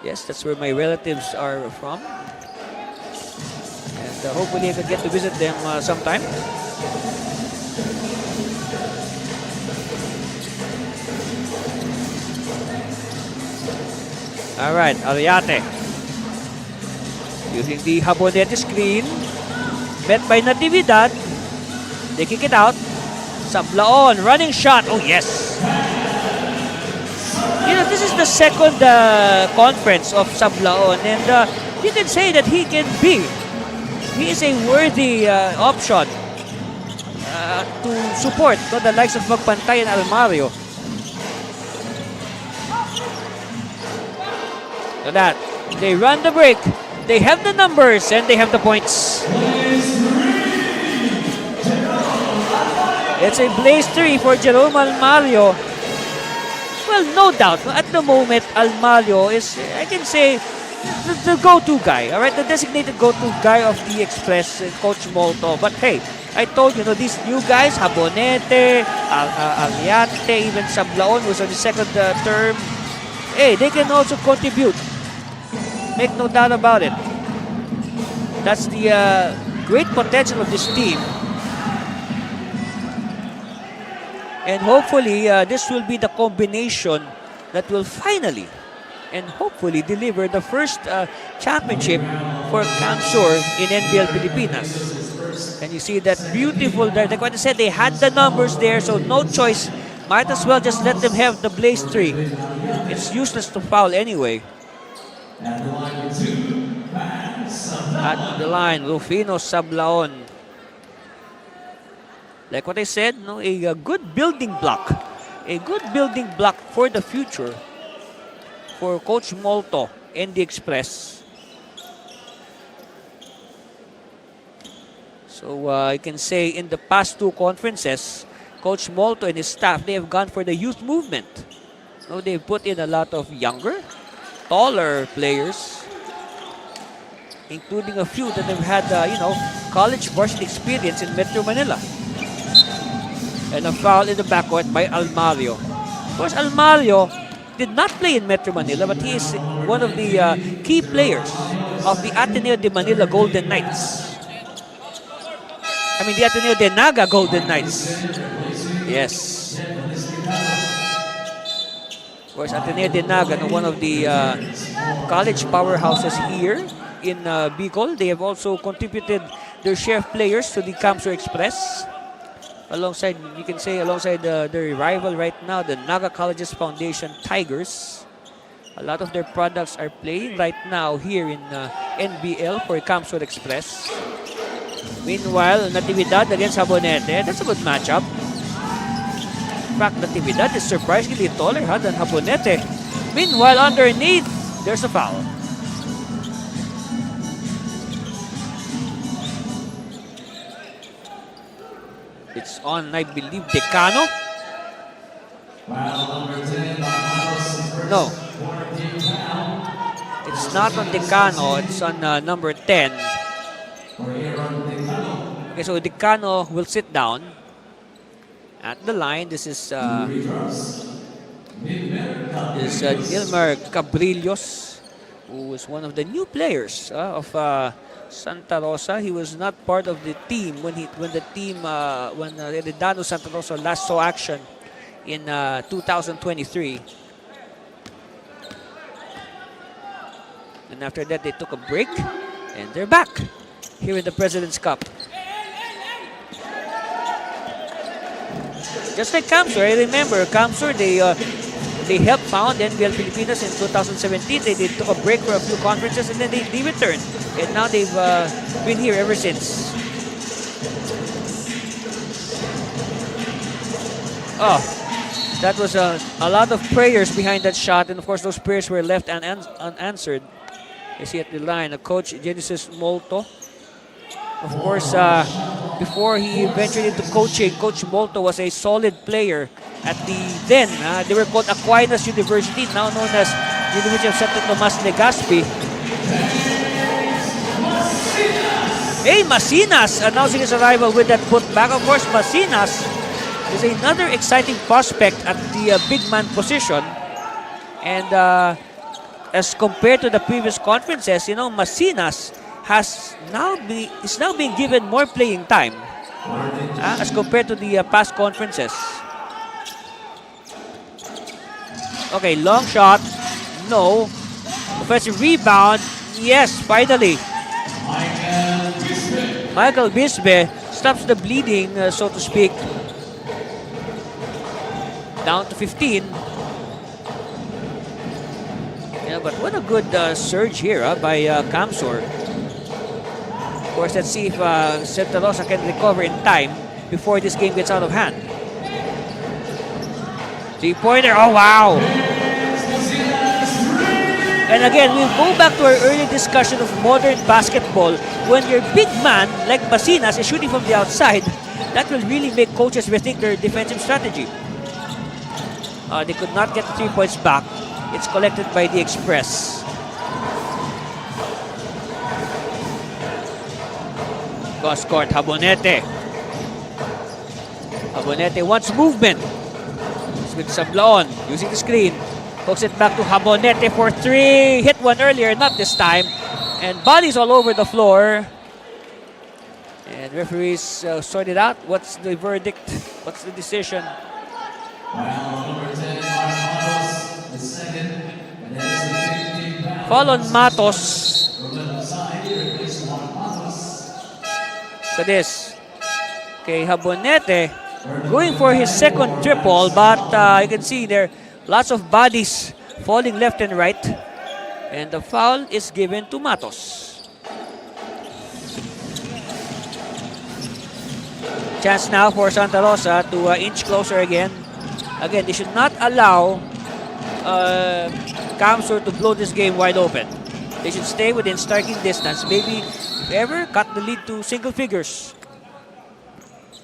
Yes, that's where my relatives are from. And hopefully I can get to visit them sometime. All right, Aliate. Using the Habonete screen. Met by Natividad. They kick it out. Sablaon, running shot. Oh, yes. You know, this is the second conference of Sablaon. And you can say that he is a worthy option to support the likes of Magpantay and Almario. So that they run the break, they have the numbers, and they have the points. It's a blaze 3 for Jerome Almario. Well, no doubt, at the moment, Almario is, I can say, the go-to guy, all right? The designated go-to guy of the Express, Coach Molto. But hey, I told you, these new guys, Habonete, Aliate, even Sablaon was on the second term. Hey, they can also contribute. Make no doubt about it. That's the great potential of this team. And hopefully, this will be the combination that will finally and hopefully deliver the first championship for Camsur in NBL Pilipinas. And you see that beautiful, like what I said, they had the numbers there, so no choice Might as well just let them have the blaze 3. It's useless to foul anyway. At the line, Rufino Sablaon. Like what I said, no, a good building block. A good building block for the future for Coach Molto and the Express. So I can say in the past 2 conferences, Coach Molto and his staff, they have gone for the youth movement. No, they've put in a lot of younger, taller players, including a few that have had, college varsity experience in Metro Manila. And a foul in the backcourt by Almario. Of course, Almario did not play in Metro Manila, but he is one of the key players of the Ateneo de Manila Golden Knights. I mean, the Ateneo de Naga Golden Knights. Yes. Of course, Ateneo de Naga, one of the college powerhouses here in Bicol. They have also contributed their share of players to the Camsur Express. Alongside, you can say, alongside their rival right now, the Naga Colleges Foundation Tigers. A lot of their products are playing right now here in NBL for Camsur Express. Meanwhile, Natividad against Habonete, that's a good matchup. In fact, Natividad is surprisingly taller than Habonete. Meanwhile, underneath, there's a foul. It's on, I believe, Decano. No. It's not on Decano. It's on number 10. Okay, so Decano will sit down at the line. This is Nilmar Cabrillos, who is one of the new players of Santa Rosa. He was not part of the team when Redano Santa Rosa last saw action in 2023. And after that, they took a break, and they're back here in the President's Cup. Just like Camsur, I remember Camsur, they helped found NBL Pilipinas in 2017. They took a break for a few conferences and then they returned. And now they've been here ever since. Oh, that was a lot of prayers behind that shot. And of course, those prayers were left unanswered. You see at the line, Coach Genesis Molto. Of course, before he ventured into coaching, Coach Molto was a solid player at the then, they were called Aquinas University, now known as University of Santo Tomas Legazpi. Hey, Masinas announcing his arrival with that putback. Of course, Masinas is another exciting prospect at the big man position. And as compared to the previous conferences, Masinas is now being given more playing time as compared to the past conferences. Okay, long shot. No. Offensive rebound. Yes, finally. Michael Bisbe stops the bleeding, so to speak. Down to 15. Yeah, but what a good surge here by Camsur. Of course, let's see if Santa Rosa can recover in time before this game gets out of hand. Three-pointer. Oh, wow. And again, we'll go back to our early discussion of modern basketball. When your big man, like Masinas, is shooting from the outside, that will really make coaches rethink their defensive strategy. They could not get the 3 points back. It's collected by the Express. Cross court, Habonete. Habonete wants movement. With Sablaon using the screen. Hooks it back to Habonete for 3. Hit one earlier, not this time. And bodies all over the floor. And referees sort it out. What's the verdict? What's the decision? Foul on Matos. Look at this. Okay, Habonete going for his second triple, but you can see there lots of bodies falling left and right. And the foul is given to Matos. Chance now for Santa Rosa to inch closer again. Again, they should not allow Camsur to blow this game wide open. They should stay within striking distance. Maybe, if ever, cut the lead to single figures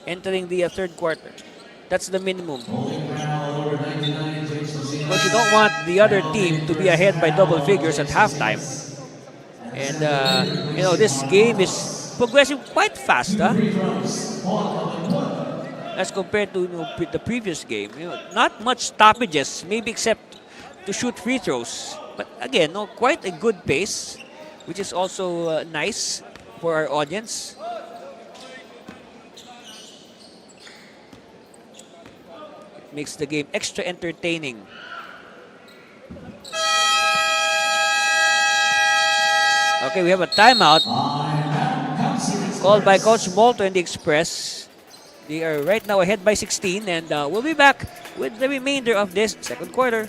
entering the third quarter. That's the minimum. Because you don't want the other team to be ahead by double figures at halftime. And, this game is progressing quite fast, as compared to the previous game. Not much stoppages, maybe except to shoot free throws. But again, quite a good pace, which is also nice for our audience. It makes the game extra entertaining. Okay, we have a timeout called by Coach Molto and the Express. They are right now ahead by 16, and we'll be back with the remainder of this second quarter.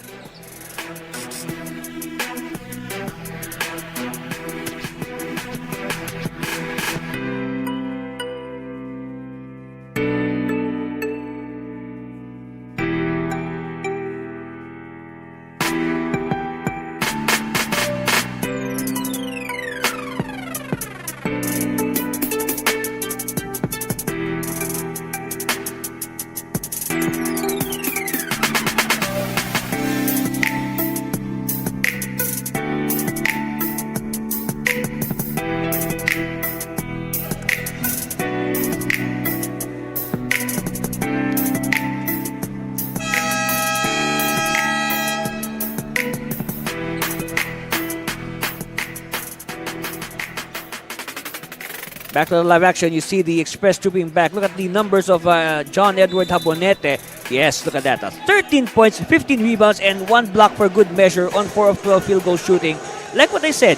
Back to the live action, you see the Express trooping back. Look at the numbers of John Edward Habonete. Yes, look at that. 13 points, 15 rebounds, and 1 block for good measure on 4 of 12 field goal shooting. Like what I said,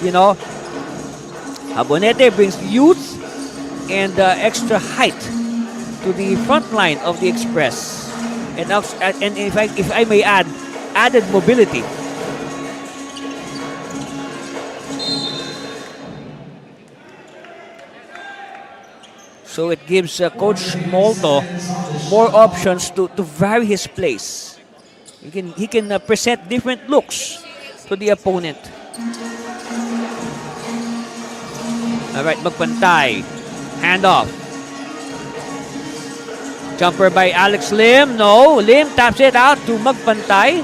Habonete brings youth and extra height to the front line of the Express. And if I may add, added mobility. So it gives Coach Molto more options to vary his plays. He can present different looks to the opponent. All right, magpantay. Handoff. Jumper by Alex Lim. No, Lim taps it out to magpantay.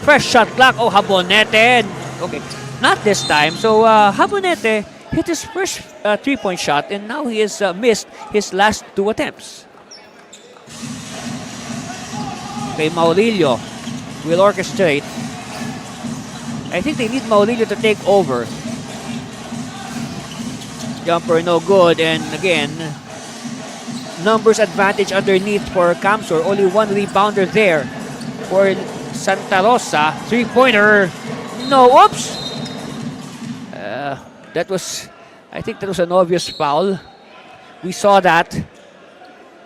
Fresh shot clock. Oh, Habonete. Okay, not this time. So Habonete hit his first three-point shot, and now he has missed his last 2 attempts. Okay, Maurilio will orchestrate. I think they need Maurilio to take over. Jumper no good, and again, numbers advantage underneath for Camsur. Only 1 rebounder there for Santa Rosa. Three-pointer. No, oops! I think that was an obvious foul. We saw that.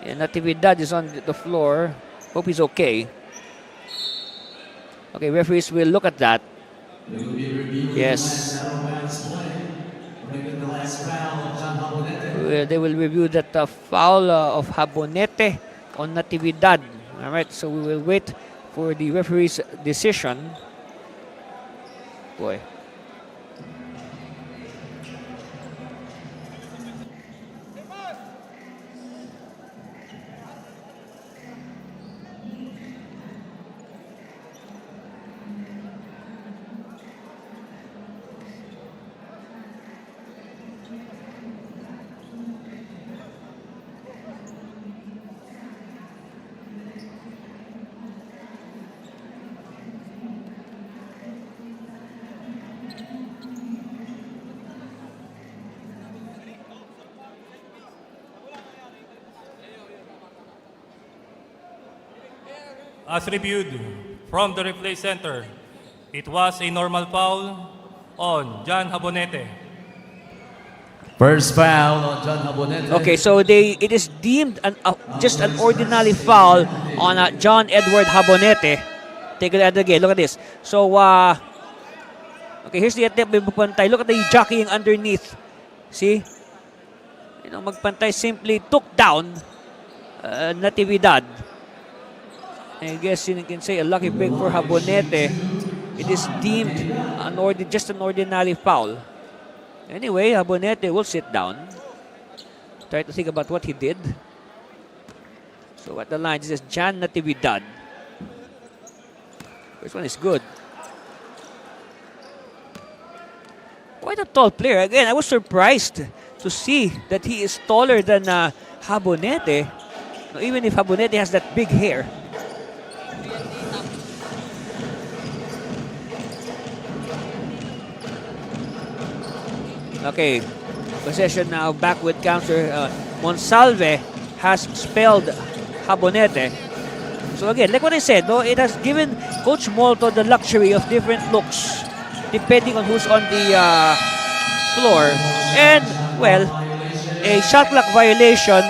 And Natividad is on the floor. Hope he's okay. Okay, referees will look at that. Yes. They will review that foul of Habonete on Natividad. All right, so we will wait for the referee's decision. Boy.
As reviewed from the replay center, it was a normal foul on John Habonete.
First foul on John Habonete.
Okay, so it is deemed just an ordinary foul on John Edward Habonete. Take a look again. Look at this. So, okay, here's the attempt by Magpantay. Look at the jockeying underneath. See? You know, Magpantay simply took down Natividad. I guess you can say a lucky break for Habonete. It is deemed just an ordinary foul. Anyway, Habonete will sit down. Try to think about what he did. So at the line, this is Jan Natividad. First one is good. Quite a tall player. Again, I was surprised to see that he is taller than Habonete. Even if Habonete has that big hair. Okay, possession now back with Camsur. Monsalve has spelled Habonete. So again, like what I said, no, it has given Coach Molto the luxury of different looks depending on who's on the floor. And, well, a shot clock violation.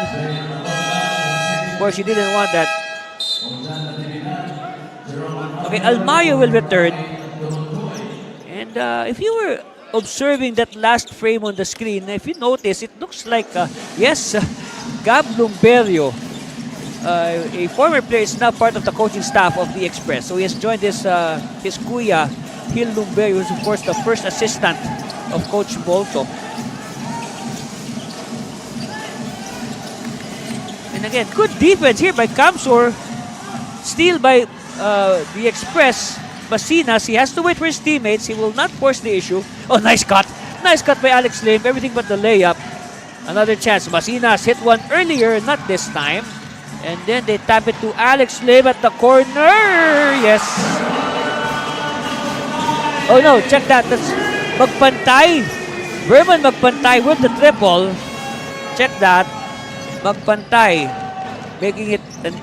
Of course, he didn't want that. Okay, Almayo will return. And if you were observing that last frame on the screen, if you notice, it looks like, yes, Gab Lumberio, a former player, is now part of the coaching staff of the Express. So he has joined his kuya, Gil Lumberio, who's of course the first assistant of Coach Molto. And again, good defense here by Camsur. Steal by the Express. Basinas, he has to wait for his teammates. He will not force the issue. Oh, nice cut. Nice cut by Alex Lim. Everything but the layup. Another chance. Basinas hit one earlier, not this time. And then they tap it to Alex Lim at the corner. Yes. Oh no, check that. That's Magpantay. Verman Magpantay with the triple. Check that. Magpantay making it an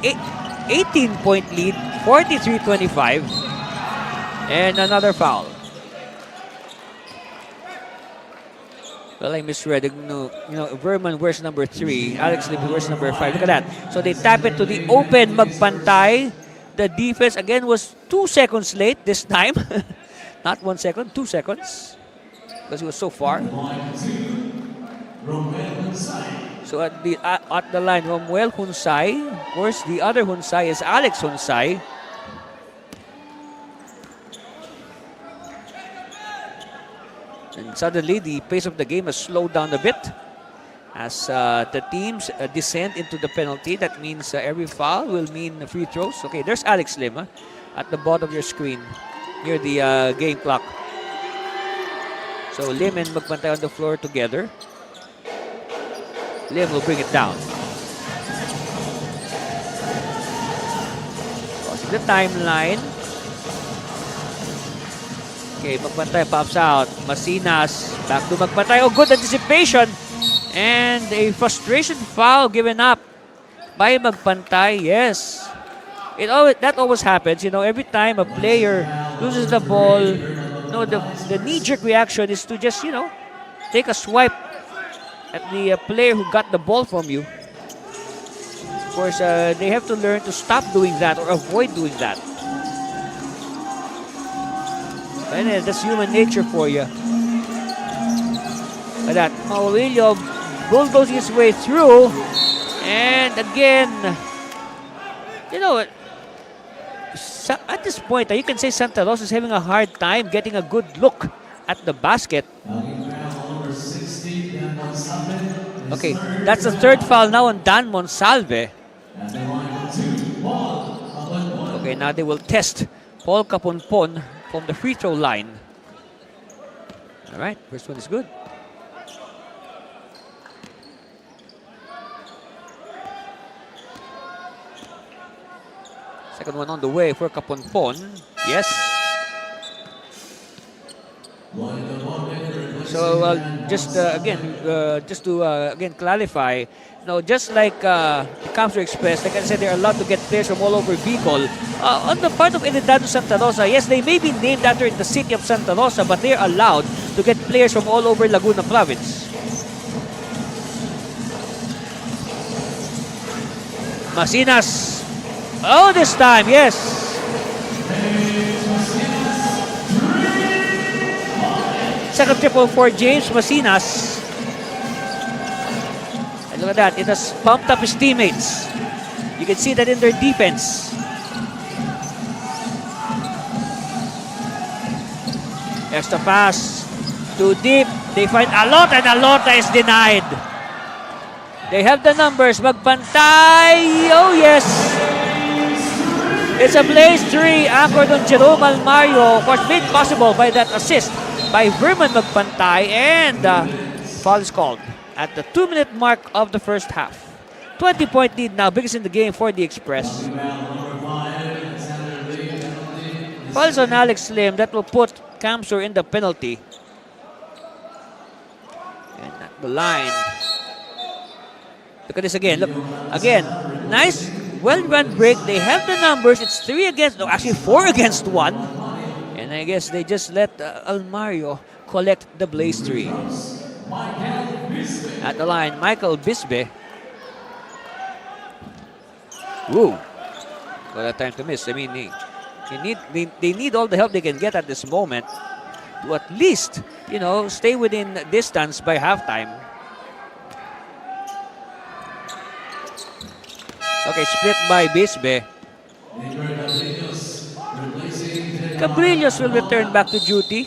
18-point lead, 43-25. And another foul. Well, I misread. You know, Verman wears number 3. Alex Lim wears number 5. Look at that. So they tap it to the open Magpantay. The defense again was 2 seconds late this time. Not 1 second, 2 seconds. Because he was so far. So at the line, Romuel Hunsay. Of course, the other Hunsay is Alex Hunsay. And suddenly, the pace of the game has slowed down a bit as the teams descend into the penalty. That means every foul will mean free throws. Okay, there's Alex Lim at the bottom of your screen near the game clock. So Lim and Magpantay on the floor together. Lim will bring it down. Crossing the timeline. Okay, Magpantay pops out. Masinas, back to Magpantay. Oh, good anticipation. And a frustration foul given up by Magpantay. Yes. That always happens. You know, every time a player loses the ball, the knee-jerk reaction is to just, take a swipe at the player who got the ball from you. Of course, they have to learn to stop doing that or avoid doing that. And that's human nature for you. Like that. Maurilio bulldozing his way through. And again, at this point, you can say Santa Rosa is having a hard time getting a good look at the basket. Okay, that's the third foul now on Dan Monsalve. Okay, now they will test Paul Caponpon from the free throw line. All right, first one is good. Second one on the way for Caponpon. Yes. So just to clarify, just like the Camsur Express, like I said, they're allowed to get players from all over Bicol. On the part of Eredado Santa Rosa, yes, they may be named after the city of Santa Rosa, but they're allowed to get players from all over Laguna Province. Masinas. Oh, this time, yes. Second triple for James Masinas. And look at that, it has pumped up his teammates. You can see that in their defense. Extra pass. Too deep. They find Alota and Alota is denied. They have the numbers. Magpantay. Oh, yes. It's a blaze 3 anchored on Jerome Almario. Of course, made possible by that assist by Verman Magpantay. And foul is called at the 2-minute mark of the first half. 20-point lead now. Biggest in the game for the Express. Fouls on Alex Lim. That will put Camsur in the penalty. And at the line. Look at this again. Look. Again. Nice. Well-run break. They have the numbers. It's 3 against... No, actually 4 against 1. And I guess they just let Almario collect the blaze 3. At the line, Michael Bisbe. Woo. What a time to miss. I mean, they need all the help they can get at this moment to at least, you know, stay within distance by halftime. Okay, split by Bisbe. Cabrillos will return back to duty.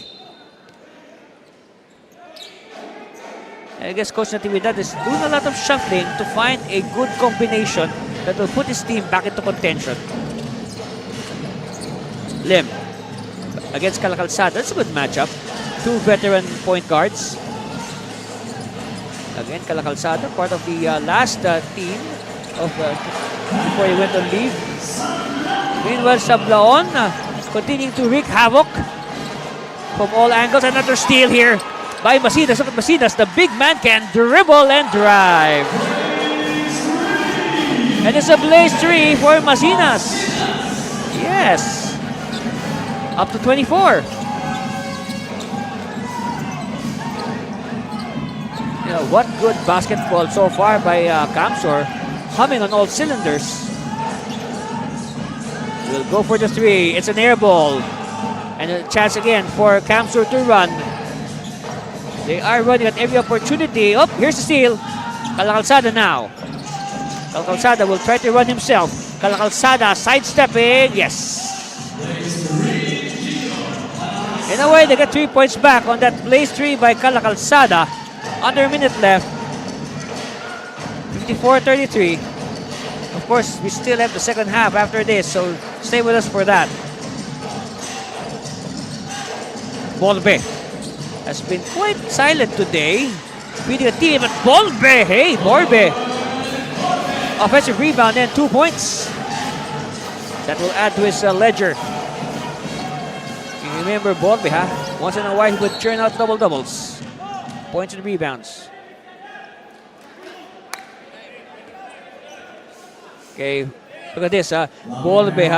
I guess Coach Natividad is doing a lot of shuffling to find a good combination that will put his team back into contention. Lim against Calacalzada. That's a good matchup. 2 veteran point guards. Again, Calacalzada, part of the last team of before he went on leave. Meanwhile, Sablaon continuing to wreak havoc from all angles. Another steal here by Masinas. Look at Masinas. The big man can dribble and drive. And it's a blaze 3 for Masinas. Yes. Up to 24. You know, what good basketball so far by Camsur. Humming on all cylinders. Will go for the 3. It's an air ball. And a chance again for Camsur to run. They are running at every opportunity. Oh, here's the steal. Calacalzada now. Calacalzada will try to run himself. Calacalzada sidestepping. Yes. In a way, they get 3 points back on that blaze 3 by Calacalzada. Under a minute left. 54-33. Of course, we still have the second half after this, so stay with us for that. Bolbe has been quite silent today. Beating a team, but Bolbe, hey, Bolbe. Offensive rebound and 2 points. That will add to his ledger. You remember Bolbe, huh? Once in a while, he would churn out double-doubles. Points and rebounds. Okay, look at this, Bolbe,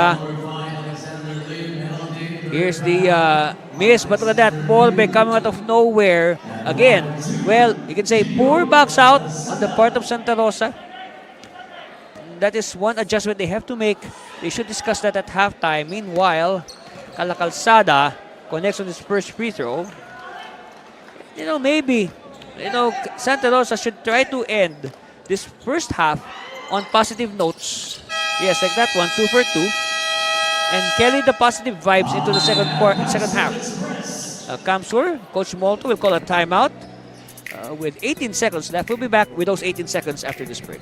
Here's the miss, but look at that, Bolbe coming out of nowhere. Again, well, you can say poor box out on the part of Santa Rosa. That is one adjustment they have to make. They should discuss that at halftime. Meanwhile, Calacalzada connects on his first free throw. You know, maybe, you know, Santa Rosa should try to end this first half on positive notes. Yes, like that one, 2 for 2. And carry the positive vibes into the second half. Camsur, Coach Molto will call a timeout with 18 seconds left. We'll be back with those 18 seconds after this break.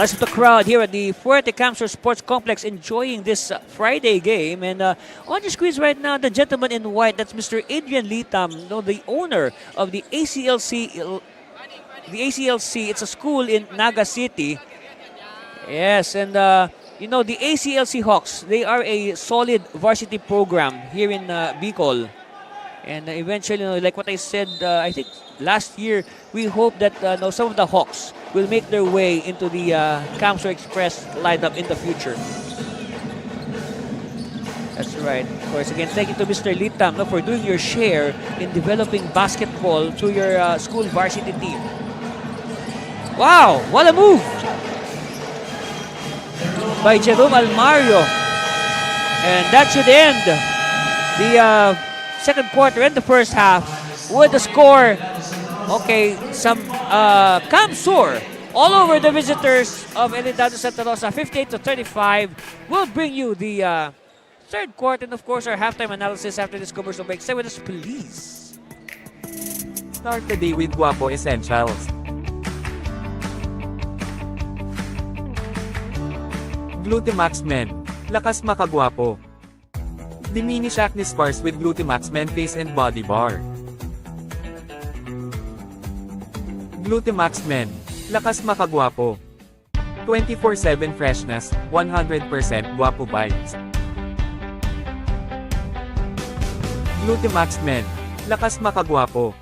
Lots of the crowd here at the Fuerte Camsur Sports Complex enjoying this Friday game. And on your screens right now, the gentleman in white, that's Mr. Adrian Litam, the owner of the ACLC. The ACLC, it's a school in Naga City. Yes, and the ACLC Hawks, they are a solid varsity program here in Bicol. And eventually, like what I said, I think last year, we hope that some of the Hawks will make their way into the Camsur Express lineup in the future. That's right. Of course, again, thank you to Mr. Litam for doing your share in developing basketball through your school varsity team. Wow, what a move by Jerome Almario. And that should end the second quarter and the first half with the score. Okay, some Camsur all over the visitors of Elidado Santa Rosa, 58-35. Will bring you the third quarter and of course our halftime analysis after this commercial break. Stay with us, please.
Start the day with Guapo Essentials. Glutamax Men. Lakas makagwapo. Diminish acne scars with Glutamax Men Face and Body Bar. Glutamax Men. Lakas makagwapo. 24/7 freshness, 100% guapo vibes. Glutamax Men. Lakas makagwapo.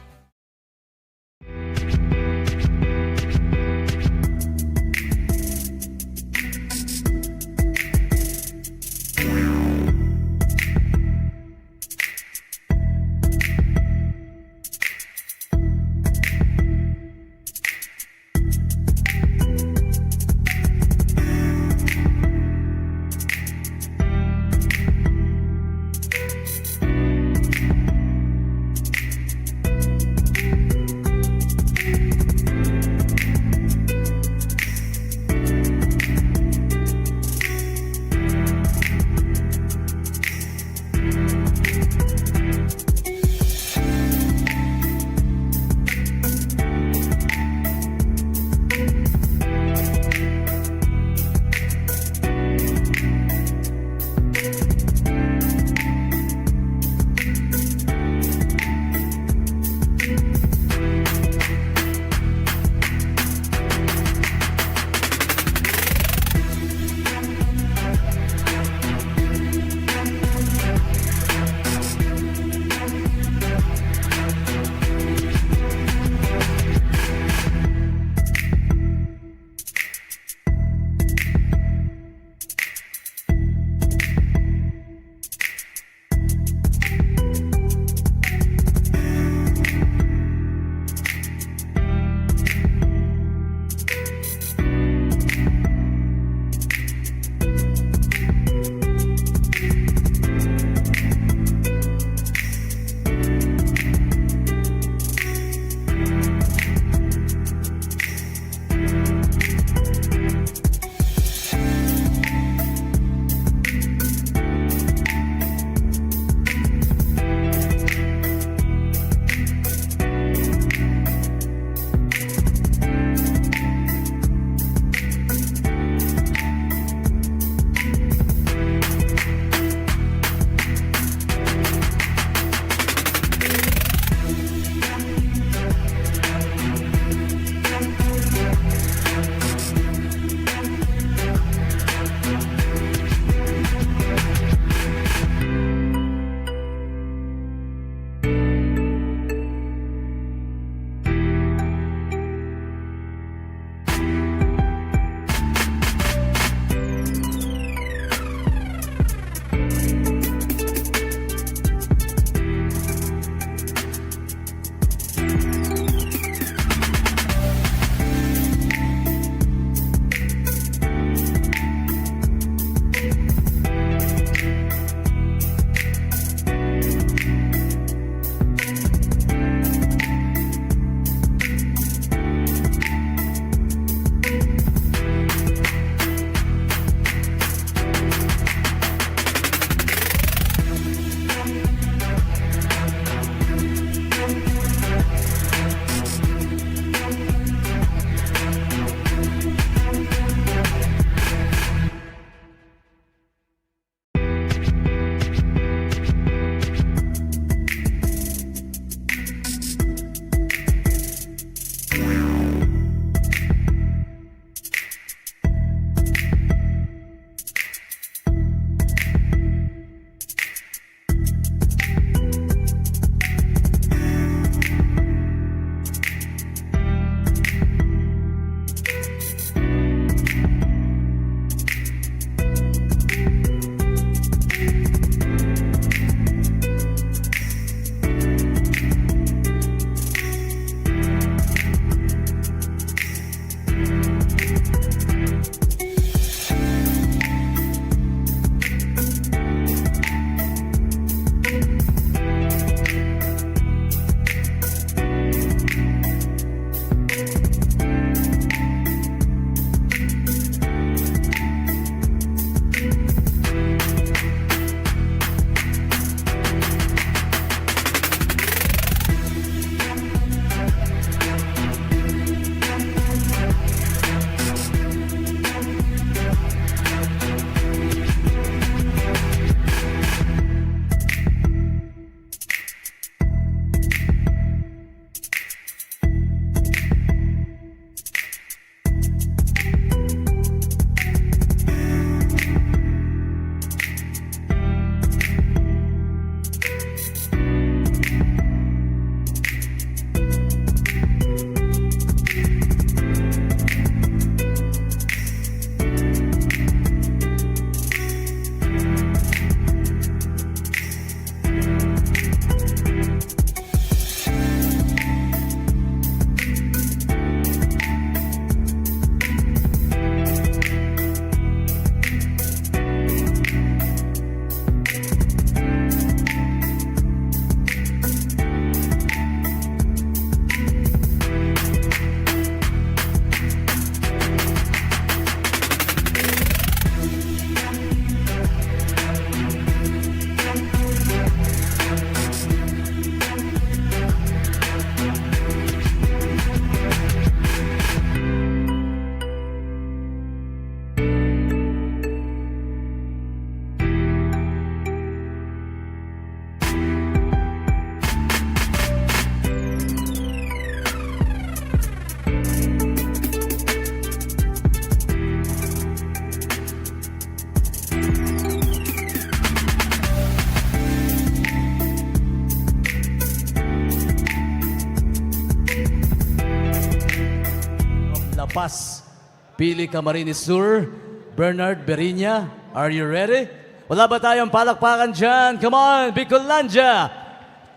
Pas, Pili, Camarines Sur, Bernard Berinya. Are you ready? Wala ba tayong palakpakan dyan? Come on, Bicolandia!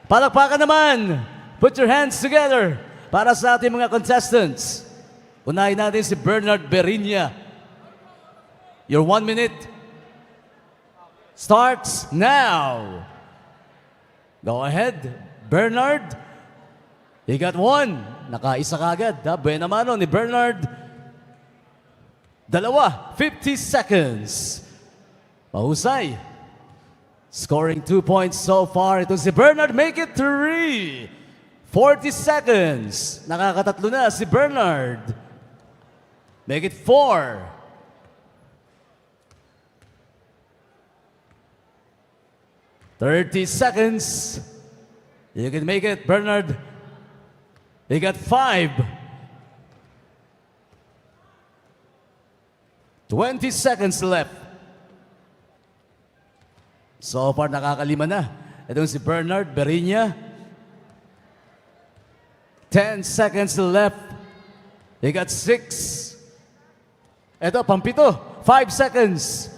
Palakpakan naman! Put your hands together para sa ating mga contestants. Unahin natin si Bernard Berinya. Your 1 minute starts now. Go ahead, Bernard. You got one. Nakaisa kagad. Buena mano ni Bernard. Dalawa, 50 seconds. Mahusay. Scoring 2 points so far. Ito si Bernard. Make it 3. 40 seconds. Nakakatatlo na si Bernard. Make it 4. 30 seconds. You can make it, Bernard. You got 5. 20 seconds left. So far, nakakalima na. Itong si Bernard Berinya. 10 seconds left. You got 6. Ito, pampito. 5 seconds.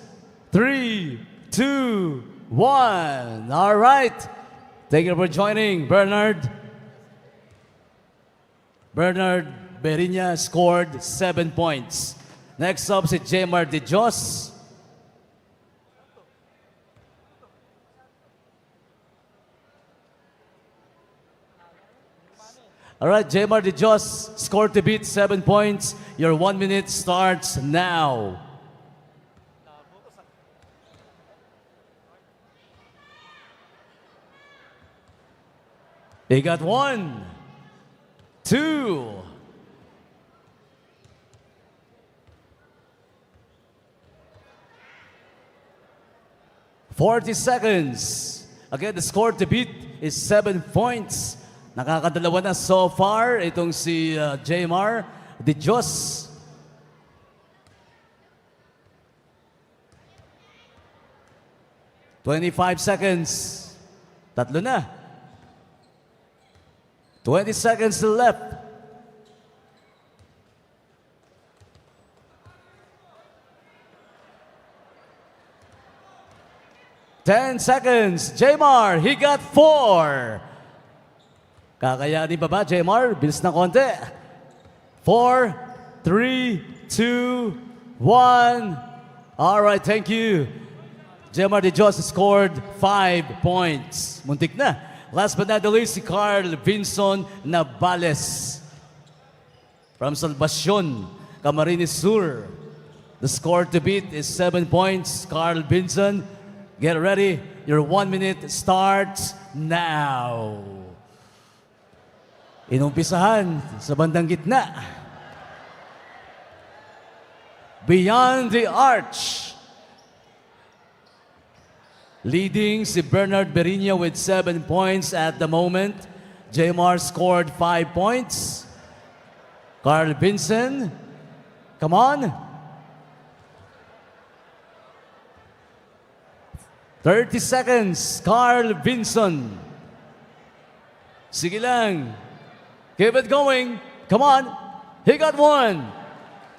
3, 2, 1. All right. Thank you for joining, Bernard. Bernard Berinya scored 7 points. Next up, si Jemar De Jos. All right, Jemar De Jos scored to beat 7 points. Your 1 minute starts now. He got 1, 2, 40 seconds. Again, the score to beat is 7 points. Nakakadalawa na so far itong si Jmar De Jos. "25 seconds. Tatlo na. 20 seconds left. "10 seconds. Jmar, he got 4. Kakayanin pa ba, Jmar? Bilis na konti. 4, 3, 2, 1. All right, thank you. Jmar De Jos scored 5 points. Muntik na. Last but not the least, si Carl Vinson Navales from Salvacion, Camarines Sur. The score to beat is 7 points. Carl Vinson, get ready. Your 1 minute starts now. Inumpisahan sa bandang gitna. Beyond the Arch. Leading si Bernard Berinya with 7 points at the moment. Jmar scored 5 points. Carl Vinson, come on. 30 seconds, Carl Vinson. Sige lang. Keep it going. Come on. He got 1.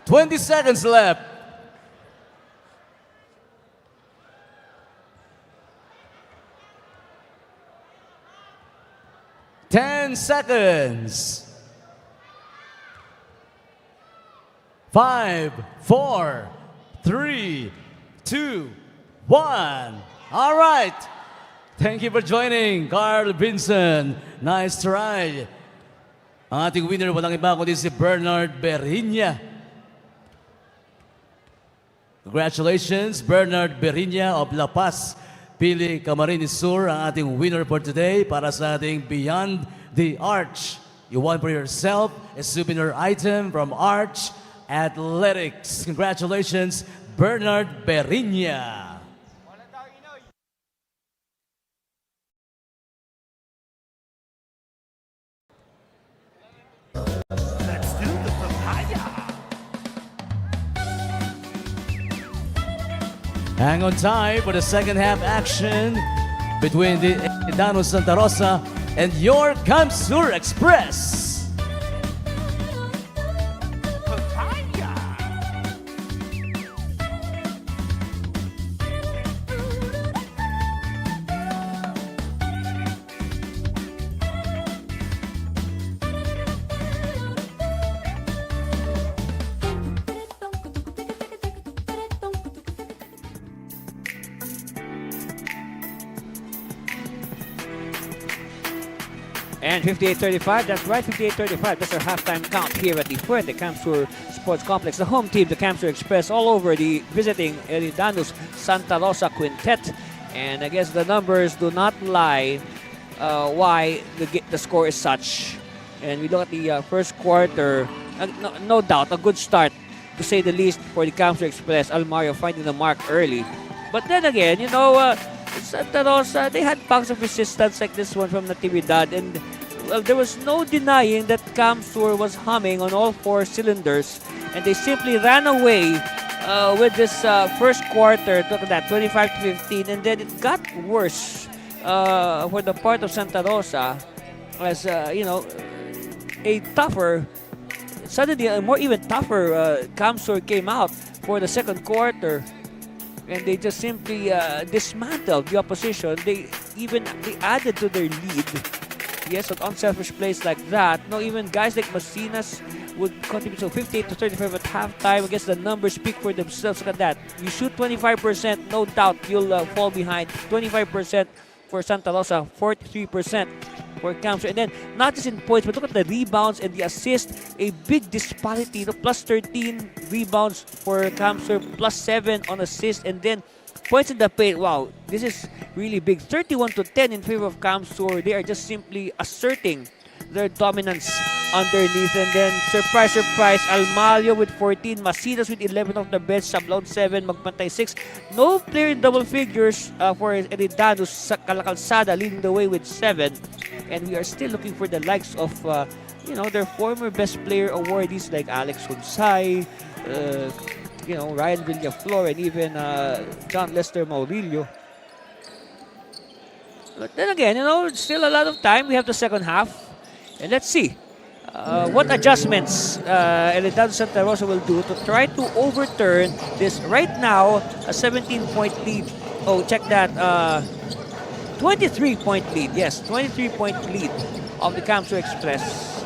20 seconds left. 10 seconds. 5, 4, 3, 2, 1. All right. Thank you for joining, Carl Vinson. Nice try. Ang ating winner, walang iba kundi si Bernard Berinya. Congratulations, Bernard Berinya of La Paz, Pili, Camarines Sur, ang ating winner for today para sa ating Beyond the Arch. You won for yourself a souvenir item from Arch Athletics. Congratulations, Bernard Berinya. Hang on tight for the second half action between the Edano Santa Rosa and your Camsur Express.
Papaya!
And 58-35, that's right, 58-35. That's our halftime count here at the Fuerte Camsur Sports Complex. The home team, the Camsur Express, all over the visiting Eridanus Santa Rosa Quintet. And I guess the numbers do not lie why the score is such. And we look at the first quarter, no doubt, a good start, to say the least, for the Camsur Express. Almario finding the mark early. But then again, you know, Santa Rosa, they had packs of resistance like this one from Natividad, and well, there was no denying that Camsur was humming on all four cylinders, and they simply ran away with this first quarter. Look at that, 25-15, and then it got worse for the part of Santa Rosa, as you know, suddenly a more even tougher Camsur came out for the second quarter. And they just simply dismantled the opposition. They added to their lead. Yes, on unselfish plays like that. No, even guys like Masinas would contribute. So 58-35 at halftime. I guess the numbers speak for themselves. Look at that. You shoot 25%, no doubt you'll fall behind. 25% for Santa Rosa, 43% for Camsur. And then, not just in points, but look at the rebounds and the assists. A big disparity. Plus 13 rebounds for Camsur, plus 7 on assists, and then points in the paint. Wow, this is really big. 31-10 in favor of Camsur. They are just simply asserting their dominance underneath. And then, surprise, surprise, Almalio with 14, Masinas with 11 off the bench, Sablon 7, Magpantay 6. No player in double figures for Eridanus Calacalzada, leading the way with 7. And we are still looking for the likes of, you know, their former best player awardees like Alex Hunsay, you know, Ryan Villaflor, and even John Lester Maurilio. But then again, you know, still a lot of time. We have the second half. And let's see what adjustments Eridanus Santa Rosa will do to try to overturn this right now a 17-point lead. Oh, check that. 23-point lead. Yes, 23-point lead of the Camsur Express.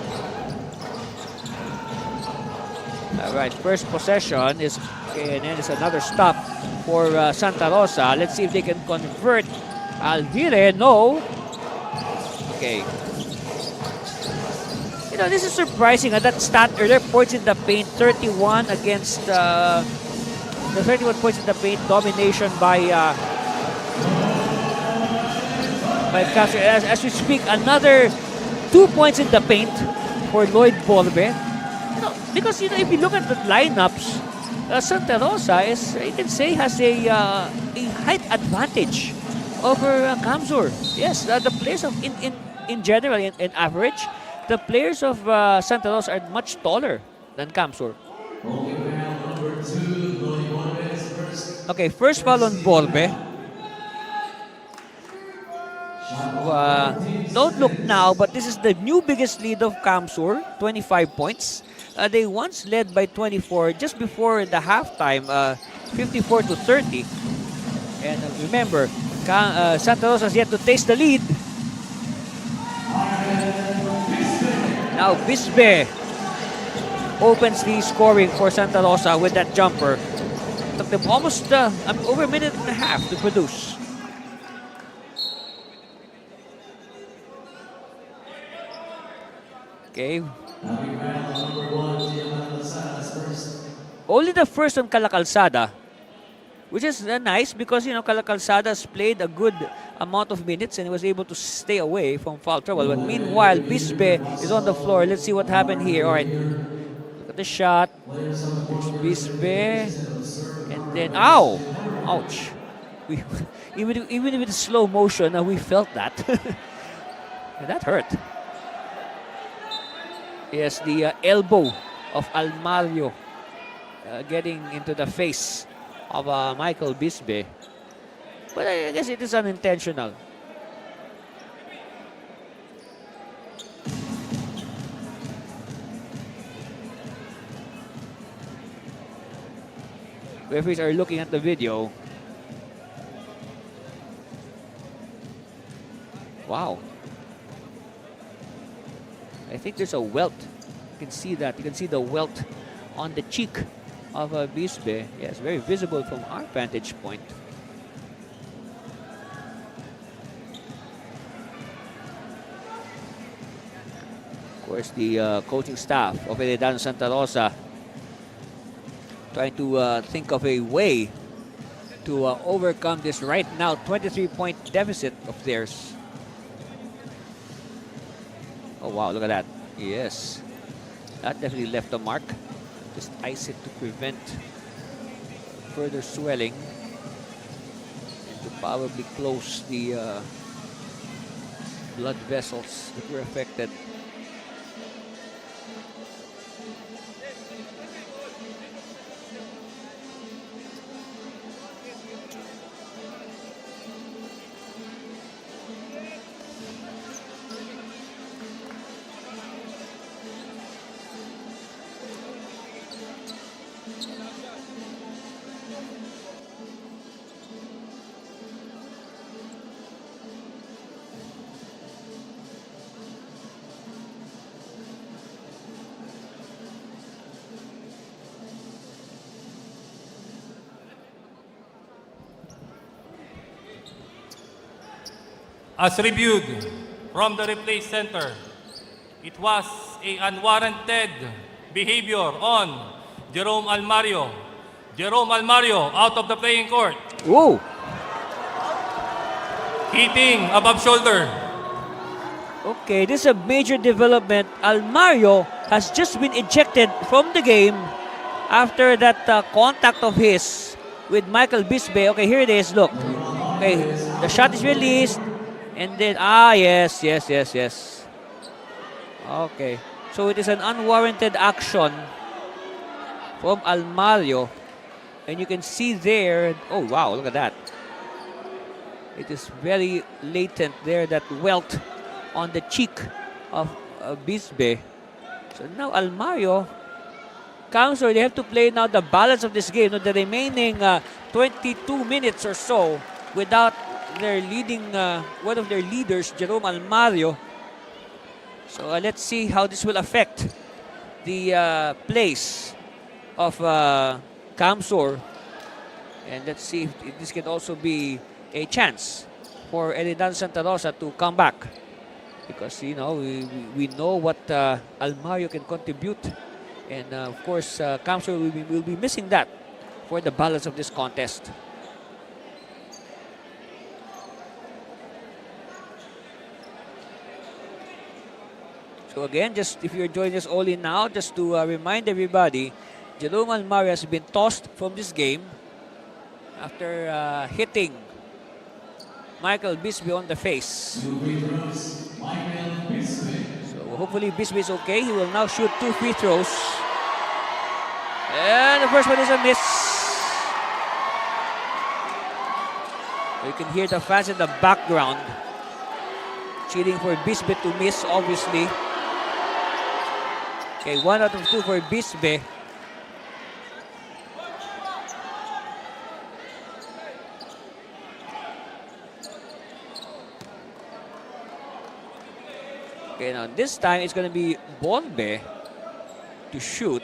All right, first possession is, and then it's another stop for Santa Rosa. Let's see if they can convert. Alvire, no. Okay. You know, this is surprising. That stat earlier, points in the paint, 31 against the 31 points in the paint, domination by Camsur. As we speak, another 2 points in the paint for Lloyd Borbe. You know, because you know, if you look at the lineups, Santa Rosa is, you can say, has a height advantage over Camsur. Yes, the players of in general, in average, the players of Santa Rosa are much taller than Camsur. Okay, first foul on Borbe. Don't look now, but this is the new biggest lead of Camsur, 25 points. They once led by 24 just before the halftime, 54-30. And remember, Santa Rosa has yet to taste the lead. Now Bisbe opens the scoring for Santa Rosa with that jumper. Took them almost over a minute and a half to produce. Okay. Only the first on Calacalzada, which is nice because, you know, Calacalzada's played a good amount of minutes and was able to stay away from foul trouble. But meanwhile, Bisbe is on the floor. Let's see what happened here. All right. Look at the shot. Bisbe. And then, ow! Ouch. Even with slow motion, we felt that. That hurt. Yes, the elbow of Almario getting into the face of Michael Bisbe. But I guess it is unintentional. Referees are looking at the video. Wow. I think there's a welt. You can see that. You can see the welt on the cheek of Bisbe. Yes, very visible from our vantage point. course, the coaching staff of Eredano Santa Rosa trying to think of a way to overcome this right now 23-point deficit of theirs. Oh wow, look at that. Yes, that definitely left a mark. Just ice it to prevent further swelling and to probably close the blood vessels that were affected.
As reviewed from the replay center, it was a unwarranted behavior on Jerome Almario. Jerome Almario out of the playing court.
Whoa!
Hitting above shoulder.
Okay, this is a major development. Almario has just been ejected from the game after that contact of his with Michael Bisbee. Okay, here it is. Look. Okay, the shot is released. And then, yes. Okay. So it is an unwarranted action from Almario. And you can see there, oh wow, look at that. It is very latent there, that welt on the cheek of Bisbee. So now Almario, Camsur, they have to play now the balance of this game. The remaining 22 minutes or so without their leading, one of their leaders, Jerome Almario. So let's see how this will affect the place of Camsur. And let's see if this can also be a chance for Eredano Santa Rosa to come back. Because, you know, we know what Almario can contribute. And, of course, Camsur will be missing that for the balance of this contest. So again, just if you're joining us only now, just to remind everybody, Jerome Almario has been tossed from this game after hitting Michael Bisbee on the face. So hopefully Bisbee is okay. He will now shoot 2 free throws. And the first one is a miss. You can hear the fans in the background cheering for Bisbee to miss, obviously. Okay, 1 out of 2 for Bisbee. Okay, now this time it's going to be Bombe to shoot.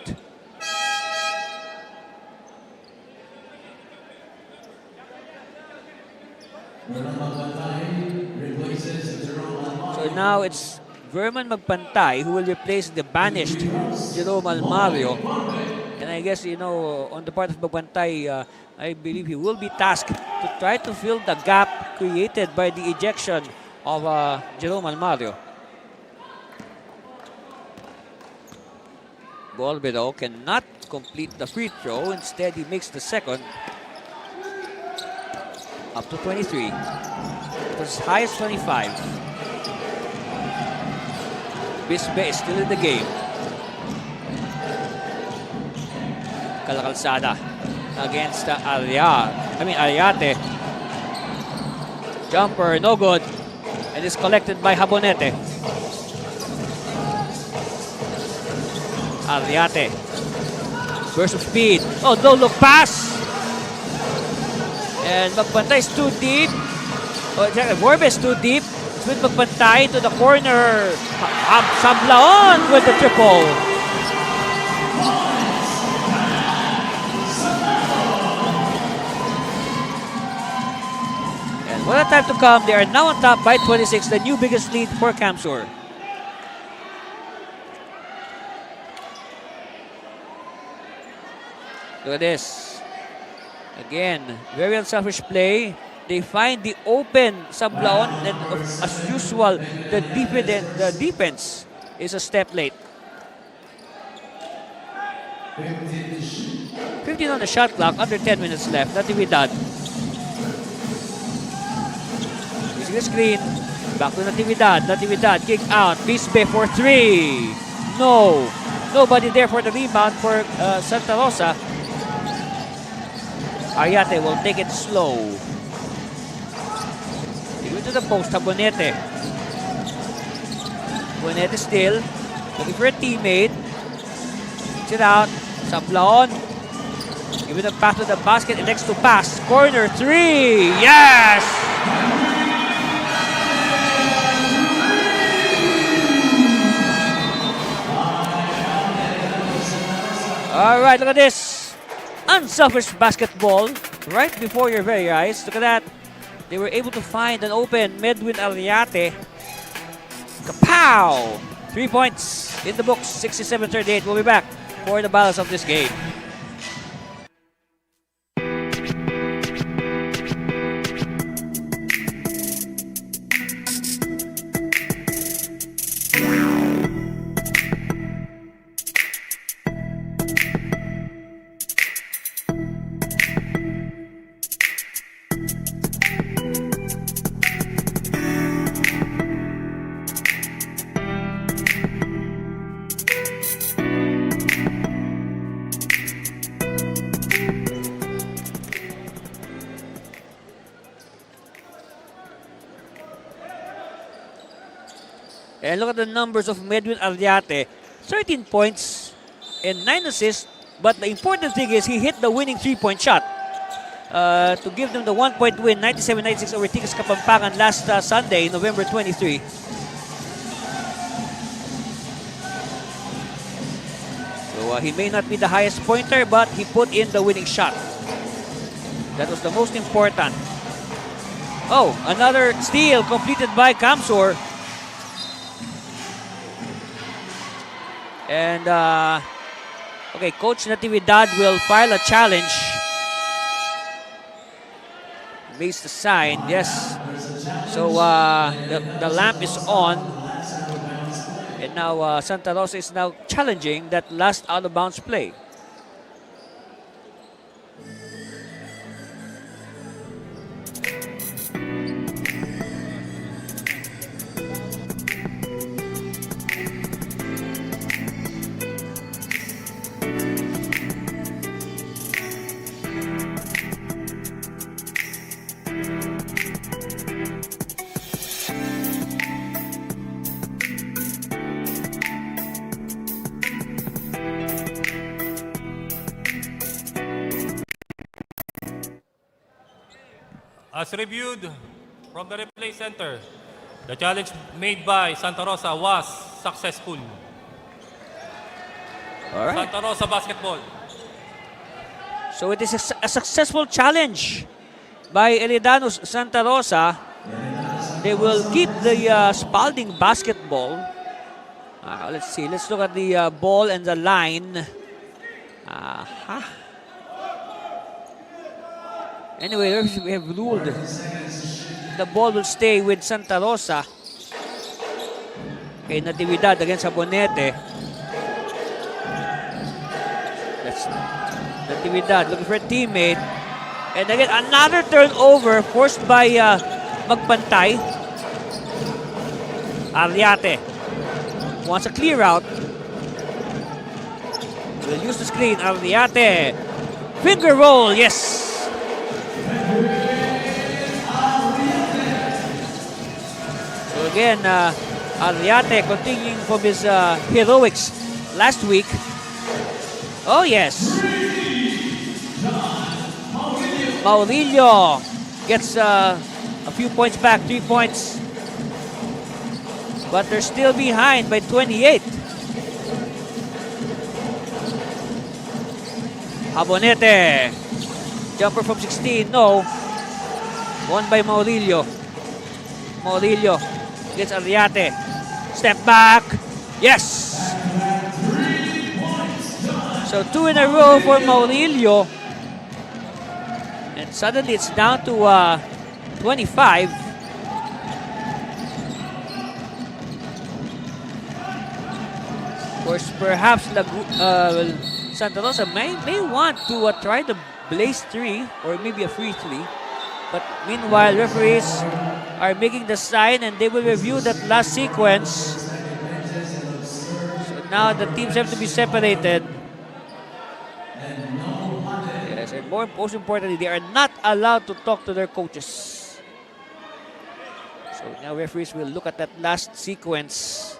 So now it's Verman Magpantay who will replace the banished Jerome Almario. And I guess, you know, on the part of Magpantay, I believe he will be tasked to try to fill the gap created by the ejection of Jerome Almario. Bombe, though, cannot complete the free throw. Instead, he makes the second. Up to 23. It was as high as 25. Bisbee is still in the game. Calcalzada against Ariate. Jumper, no good. And is collected by Habonete. Ariate. Burst of speed. Oh, no look pass. And Magpantay is too deep. Oh, Borbe is too deep. With Magpantay to the corner. Sablaon with the triple. And what a time to come. They are now on top by 26, the new biggest lead for Camsur. Look at this. Again, very unselfish play. They find the open Sablaon, and as usual, the defense is a step late. 15 on the shot clock, under 10 minutes left. Natividad. Using the screen. Back to Natividad. Natividad, kick out. Bisbe for 3. No. Nobody there for the rebound for Santa Rosa. Ariate will take it slow. Give it to the post. Bonete. Bonete still. Looking for a teammate. Kicks it out. Sablaon. Give it a pass to the basket. And next to pass. Corner 3. Yes! All right, look at this. Unselfish basketball right before your very eyes. Look at that. They were able to find an open Medwin Ariate. Kapow! 3 points in the books. 67-38. We'll be back for the balance of this game. And look at the numbers of Medwin Ariate. 13 points and 9 assists. But the important thing is he hit the winning 3-point shot to give them the 1-point win, 97-96 over Tigas Kapampangan last Sunday, November 23. So he may not be the highest pointer, but he put in the winning shot. That was the most important. Oh, another steal completed by Camsur. And, okay, Coach Natividad will file a challenge. Makes the sign, yes. So, the lamp is on. And now, Santa Rosa is now challenging that last out-of-bounds play.
As reviewed from the replay center, the challenge made by Santa Rosa was successful.
All right.
Santa Rosa basketball.
So it is a successful challenge by Elidanos Santa Rosa. They will keep the Spalding basketball. Let's see. Let's look at the ball and the line. Anyway, we have ruled the ball will stay with Santa Rosa. Okay, Natividad against Abonete. That's Natividad looking for a teammate. And again, another turnover forced by Magpantay. Ariate wants a clear out. We'll use the screen. Ariate. Finger roll, yes. So again, Ariate continuing from his heroics last week. Oh yes. Maurilio gets a few points back, 3 points. But they're still behind by 28. Abonete. Jumper from 16, no. Won by Maurilio. Maurilio gets Ariate. Step back. Yes. So 2 in a row for Maurilio. And suddenly it's down to 25. Of course, perhaps Santa Rosa may want to try the blaze 3 or maybe a free 3. But meanwhile, referees are making the sign and they will review that last sequence. So now the teams have to be separated. Yes, and most importantly, they are not allowed to talk to their coaches. So now referees will look at that last sequence.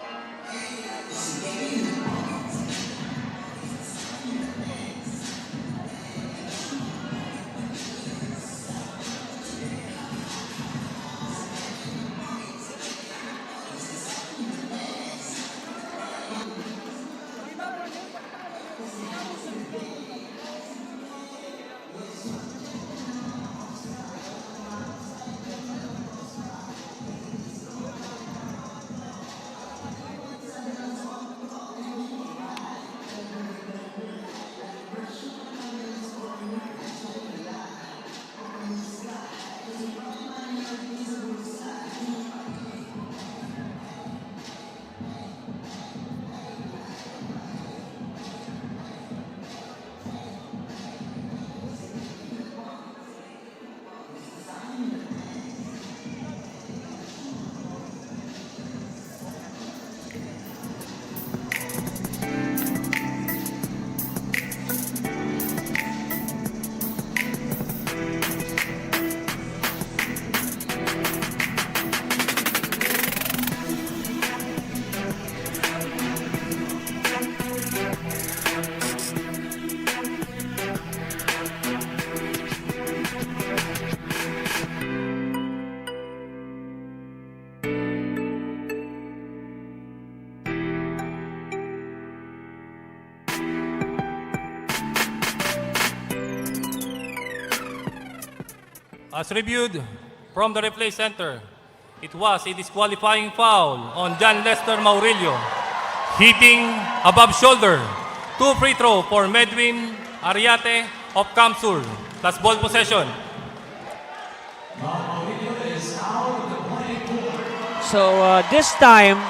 As reviewed from the replay center, it was a disqualifying foul on John Lester Maurilio, hitting above shoulder. 2 free throw for Medwin Ariate of Camsur. Plus ball possession.
So this time,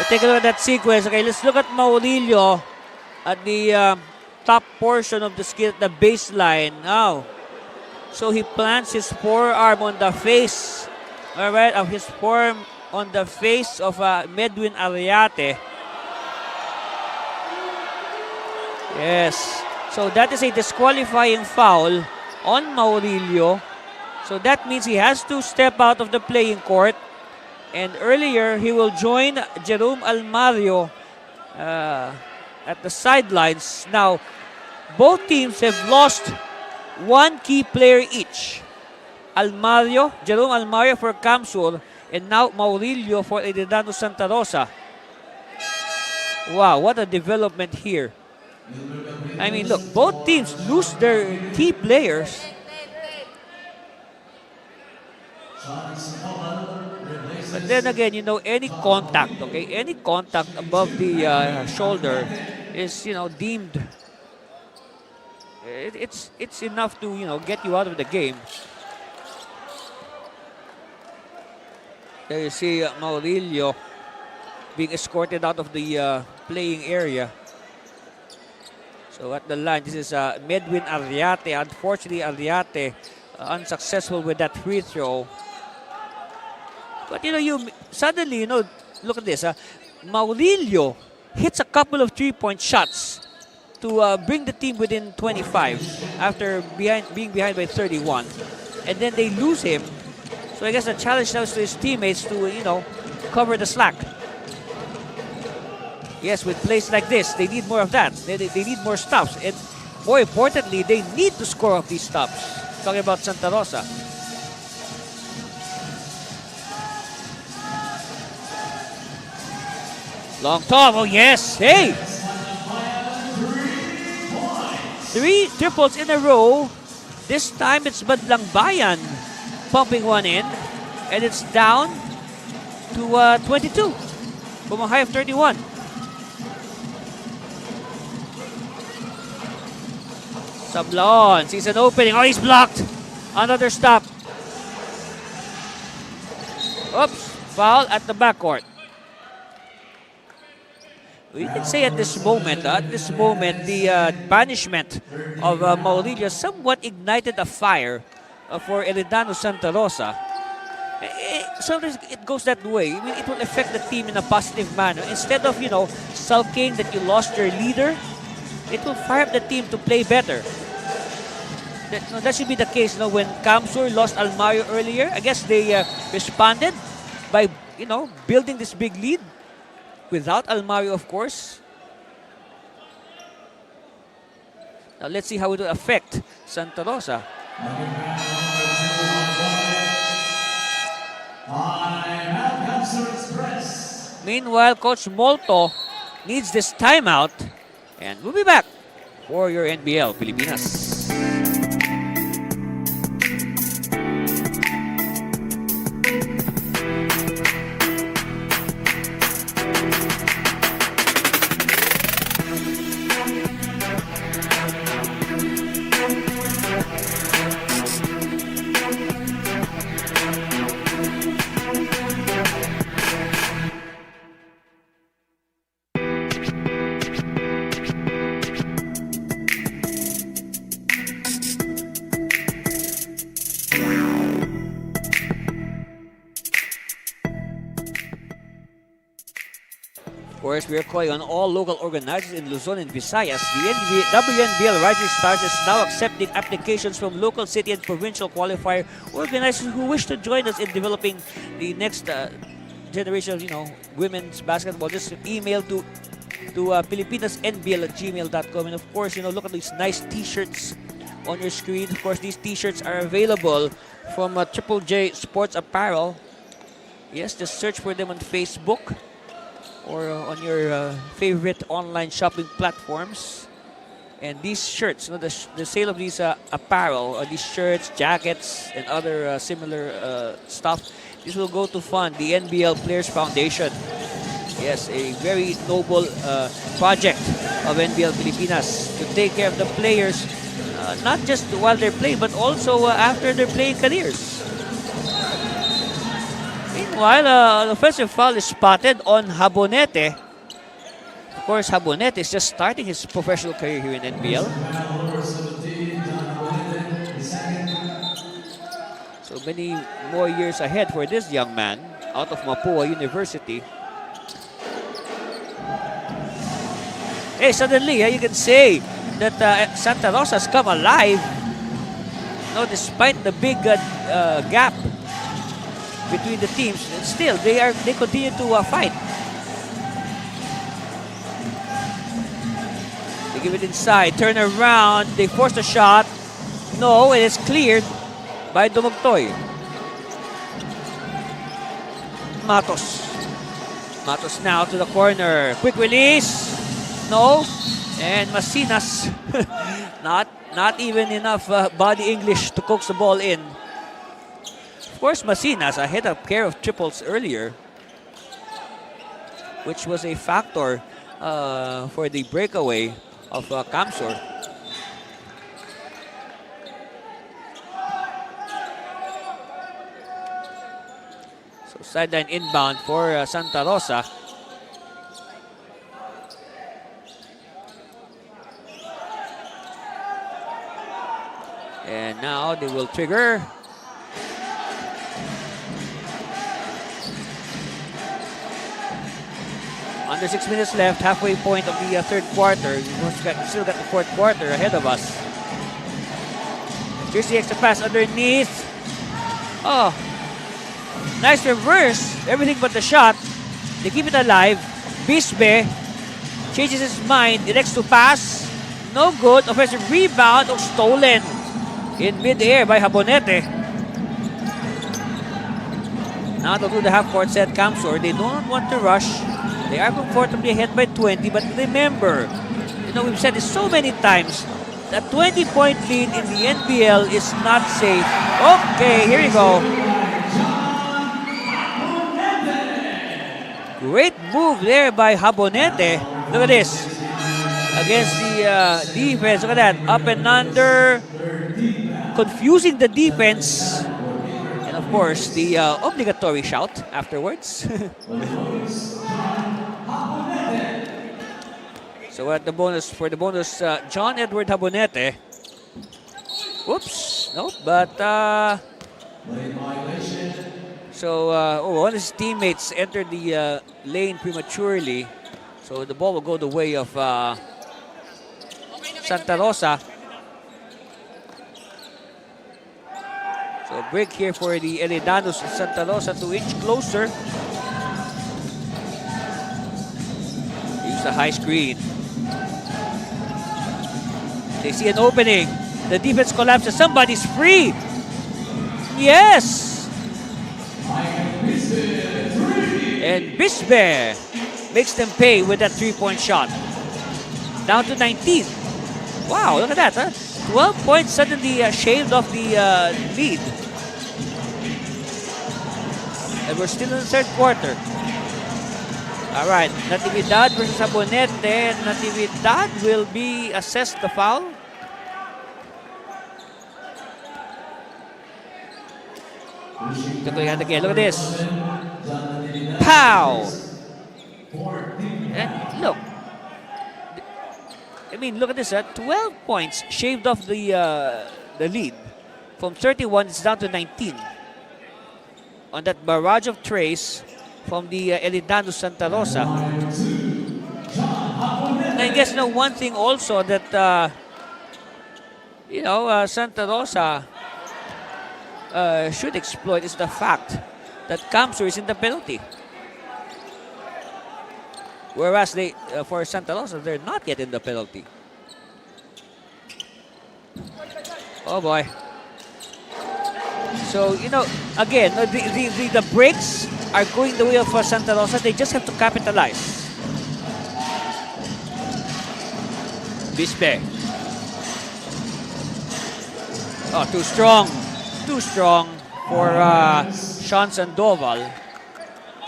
take a look at that sequence. Okay, let's look at Maurilio at the top portion of the skill at the baseline. Now, so he plants his forearm on the face, all right, of his forearm on the face of Medwin Ariate. Yes. So that is a disqualifying foul on Maurilio. So that means he has to step out of the playing court. And earlier, he will join Jerome Almario at the sidelines. Now, both teams have lost one key player each. Jerome Almario for Camsur, and now Maurilio for Edredano Santa Rosa. Wow, what a development here. I mean, look, both teams lose their key players. But then again, you know, any contact, okay, any contact above the shoulder is, you know, deemed it's enough to, you know, get you out of the game. There you see Maurilio being escorted out of the playing area. So at the line, this is Medwin Ariate. Unfortunately, Ariate unsuccessful with that free throw. But you know, suddenly, you know, look at this. Maurilio hits a couple of three-point shots to bring the team within 25 after being behind by 31. And then they lose him. So I guess the challenge now is to his teammates to, you know, cover the slack. Yes, with plays like this, they need more of that. They need more stops. And more importantly, they need to score off these stops. Talking about Santa Rosa. Long Tom, oh yes, hey! 3 triples in a row. This time it's Badlang Bayan pumping one in. And it's down to 22 from a high of 31. Sablaon sees an opening. Oh, he's blocked. Another stop. Oops, foul at the backcourt. We can say at this moment, the banishment of Maurilio somewhat ignited a fire for Eredano Santa Rosa. Sometimes it goes that way. I mean, it will affect the team in a positive manner. Instead of, sulking that you lost your leader, it will fire up the team to play better. That should be the case. When Camsur lost Almario earlier, I guess they responded by, building this big lead. Without Almario, of course. Now let's see how it will affect Santa Rosa. Meanwhile, Coach Molto needs this timeout. And we'll be back for your NBL Pilipinas. Of course, we are calling on all local organizers in Luzon and Visayas. The WNBL Rising Stars is now accepting applications from local, city, and provincial qualifier organizers who wish to join us in developing the next generation of, women's basketball. Just email to filipinasnbl@gmail.com. And of course, look at these nice T-shirts on your screen. Of course, these T-shirts are available from Triple J Sports Apparel. Yes, just search for them on Facebook or on your favorite online shopping platforms. And these shirts, the sale of these apparel, these shirts, jackets, and other similar stuff, this will go to fund the NBL Players Foundation. Yes, a very noble project of NBL Pilipinas to take care of the players, not just while they're playing, but also after their playing careers. Meanwhile, an offensive foul is spotted on Habonete. Of course, Habonete is just starting his professional career here in NBL. So many more years ahead for this young man out of Mapua University. Hey, suddenly you can say that Santa Rosa has come alive. Despite the big gap between the teams, still they continue to fight. They give it inside, turn around, they force a shot. No, and it's cleared by Dumugtoy. Matos now to the corner. Quick release. No. And Masinas. not even enough body English to coax the ball in. Of course, Masinas had a pair of triples earlier, which was a factor for the breakaway of Camsur. So sideline inbound for Santa Rosa. And now they will trigger. Under 6 minutes left, halfway point of the third quarter. We still got the fourth quarter ahead of us. Here's the extra pass underneath. Oh, nice reverse. Everything but the shot. They keep it alive. Bisbe changes his mind. Elects to pass. No good. Offensive rebound. Oh, stolen in mid-air by Habonete. Now to do the half-court set, Camsur. They don't want to rush. They are comfortably ahead by 20, but remember, we've said this so many times, that 20-point lead in the NBL is not safe. Okay, here we go. Great move there by Habonete. Look at this. against the defense. Look at that. Up and under. Confusing the defense. And of course, the obligatory shout afterwards. So at the bonus, for the bonus, John Edward Habonete. Whoops. Nope. But, one of his teammates entered the lane prematurely. So the ball will go the way of Santa Rosa. So a break here for the Eridanos Santa Rosa to inch closer. Use the high screen. They see an opening. The defense collapses. Somebody's free. Yes. And Bisbe makes them pay with that three-point shot. Down to 19. Wow, look at that. Huh? 12 points suddenly shaved off the lead. And we're still in the third quarter. All right, Natividad versus Abonete. And Natividad will be assessed the foul. Again, look at this. Pow! And look. I mean, look at this. 12 points shaved off the lead. From 31, it's down to 19. On that barrage of trays from the Eridano Santa Rosa. And I guess one thing also that, Santa Rosa should exploit is the fact that Camsur is in the penalty. Whereas they, for Santa Rosa, they're not yet in the penalty. Oh boy. So, again, the breaks are going the way of Santa Rosa. They just have to capitalize. Bisbe. Oh, too strong. Too strong for Sean Sandoval,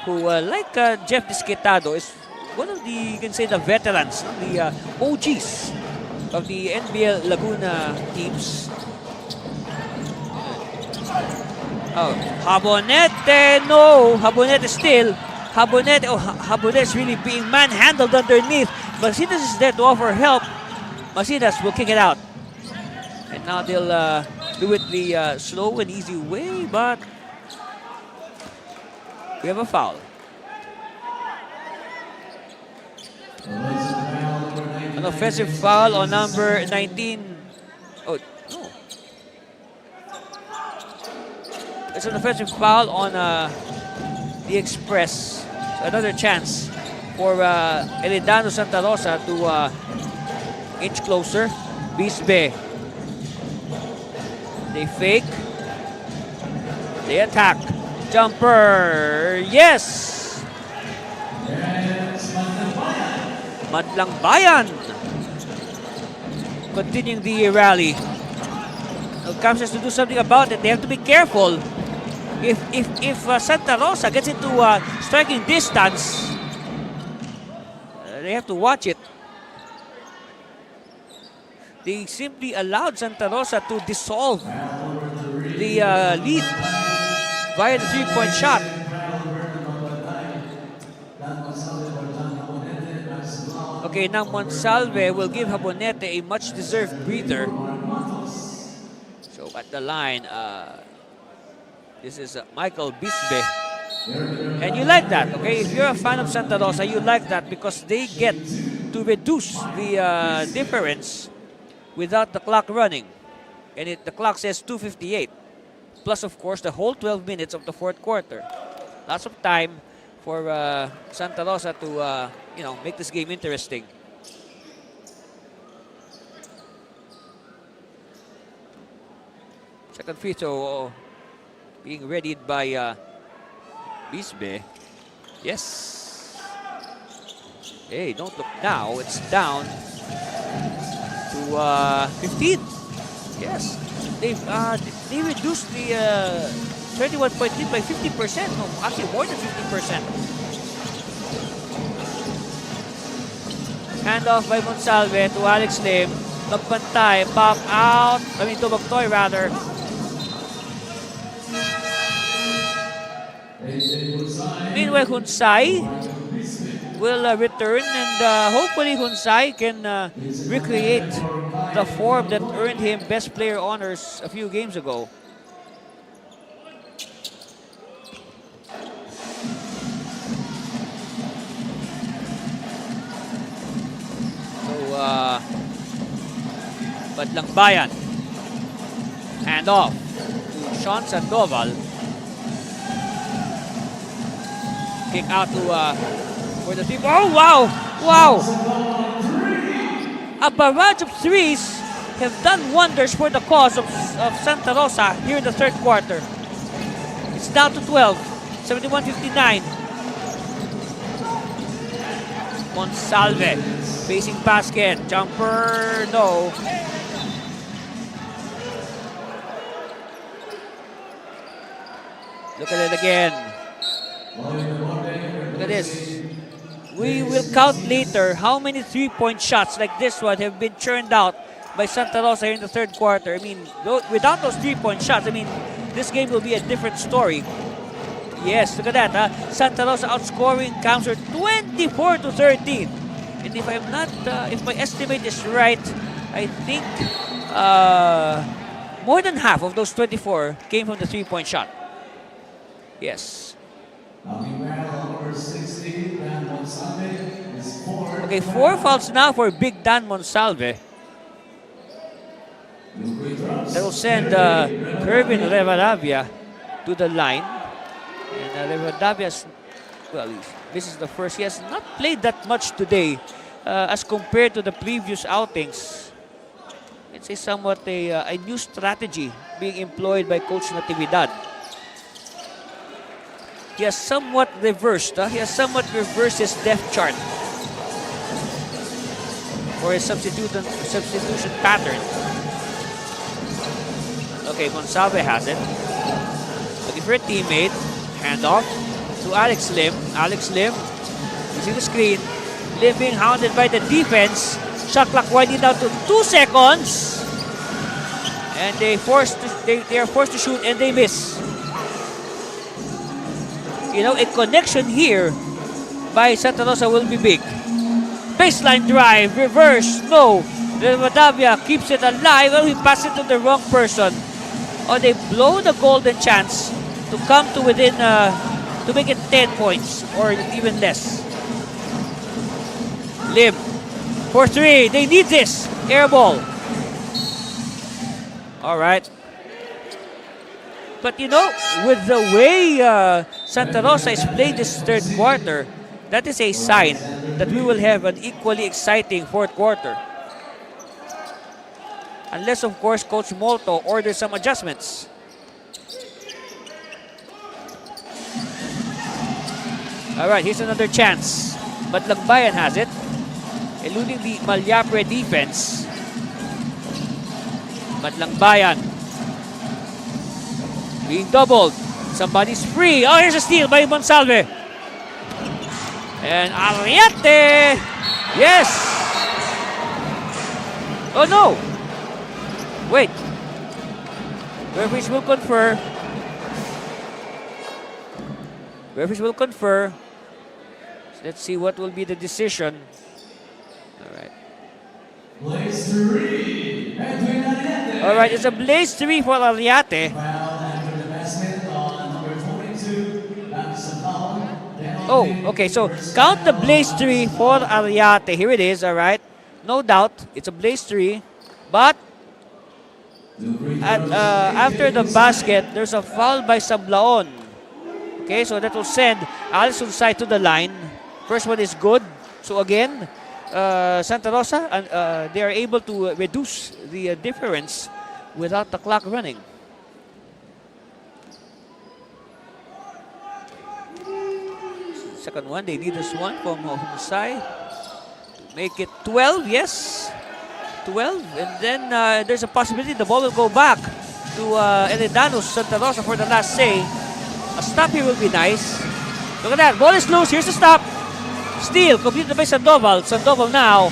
who, like Jeff Disquetado, is one of the, you can say, the veterans, the OGs of the NBL Laguna teams. Oh, Habonete, no, Habonete still. Habonete is really being manhandled underneath. Macidas is there to offer help. Macidas will kick it out. And now they'll do it the slow and easy way, but we have a foul. An offensive foul on number 19. Oh, no. It's an offensive foul on the Express. So another chance for Eridano Santa Rosa to inch closer. Bisbe. They fake. They attack. Jumper. Yes! Madlang Bayan. Continuing the rally. Now Camps has to do something about it. They have to be careful. If Santa Rosa gets into striking distance, they have to watch it. They simply allowed Santa Rosa to dissolve the lead via the three-point shot. Okay, now Monsalve will give Habonete a much-deserved breather. So at the line, this is Michael Bisbe. And you like that, okay? If you're a fan of Santa Rosa, you like that because they get to reduce the difference without the clock running. And the clock says 2:58. Plus, of course, the whole 12 minutes of the fourth quarter. Lots of time for Santa Rosa to, make this game interesting. Second free throw being readied by Bisbe. Yes. Hey, don't look now. It's down to 15. Yes. They reduced the 31-point lead by 50%. No, actually more than 50%. Hand off by Monsalve to Alex Lim. Magpantay, pop out. I mean, to Magtoy rather. Meanwhile, Hunsai will return, and hopefully Hunsai can recreate the form that earned him Best Player honors a few games ago. So, Badlang Bayan. Hand off to Sean Sandoval. Kick out to for the three. Oh, wow! Wow! A barrage of threes have done wonders for the cause of Santa Rosa here in the third quarter. It's down to 12, 71-59. Monsalve facing basket. Jumper, no. Look at it again. Look at this. We will count later how many three-point shots like this one have been churned out by Santa Rosa here in the third quarter. I mean, without those three-point shots, I mean, this game will be a different story. Yes, look at that. Santa Rosa outscoring Camsur 24-13. And if I'm not, if my estimate is right, I think more than half of those 24 came from the three-point shot. Yes. Okay, 4 fouls now for Big Dan Monsalve. That will send Kervin Revadavia to the line. And Revadavia's, well, this is the first. He has not played that much today as compared to the previous outings. It's a somewhat a new strategy being employed by Coach Natividad. He has somewhat reversed. He has somewhat reversed his depth chart for his substitution pattern. Okay, Monsalve has it. Looking for a teammate. Hand off to Alex Lim. Alex Lim using the screen. Lim being hounded by the defense. Shot clock winding down to 2 seconds. And they are forced to shoot and they miss. You know, a connection here by Santa Rosa will be big. Baseline drive, reverse, no. Revadavia keeps it alive. Well, he passes it to the wrong person. Or they blow the golden chance to come to within, to make it 10 points or even less. Lim for 3. They need this. Air ball. All right. But you know, with the way Santa Rosa is played this third quarter, that is a sign that we will have an equally exciting fourth quarter. Unless, of course, Coach Molto orders some adjustments. All right, here's another chance. But Lagbayan has it, eluding the Malyapre defense. But Lagbayan being doubled. Somebody's free. Oh, here's a steal by Monsalve. And Ariete. Yes. Oh, no. Wait. Referees will confer. Referees will confer. So let's see what will be the decision. All right.
Blaze 3.
All right, it's a blaze 3 for Ariete. Oh, okay, so count the blaze 3 for Ariete. Here it is, all right. No doubt, it's a blaze 3. But after the basket, there's a foul by Sablaon. Okay, so that will send Alison Sai to the line. First one is good. So again, Santa Rosa, they are able to reduce the difference without the clock running. Second one, they need this one from Humusai to make it 12, yes. 12, and then there's a possibility the ball will go back to Eledanos Santa Rosa for the last say. A stop here will be nice. Look at that, ball is loose, here's the stop. Steal completed by Sandoval. Sandoval now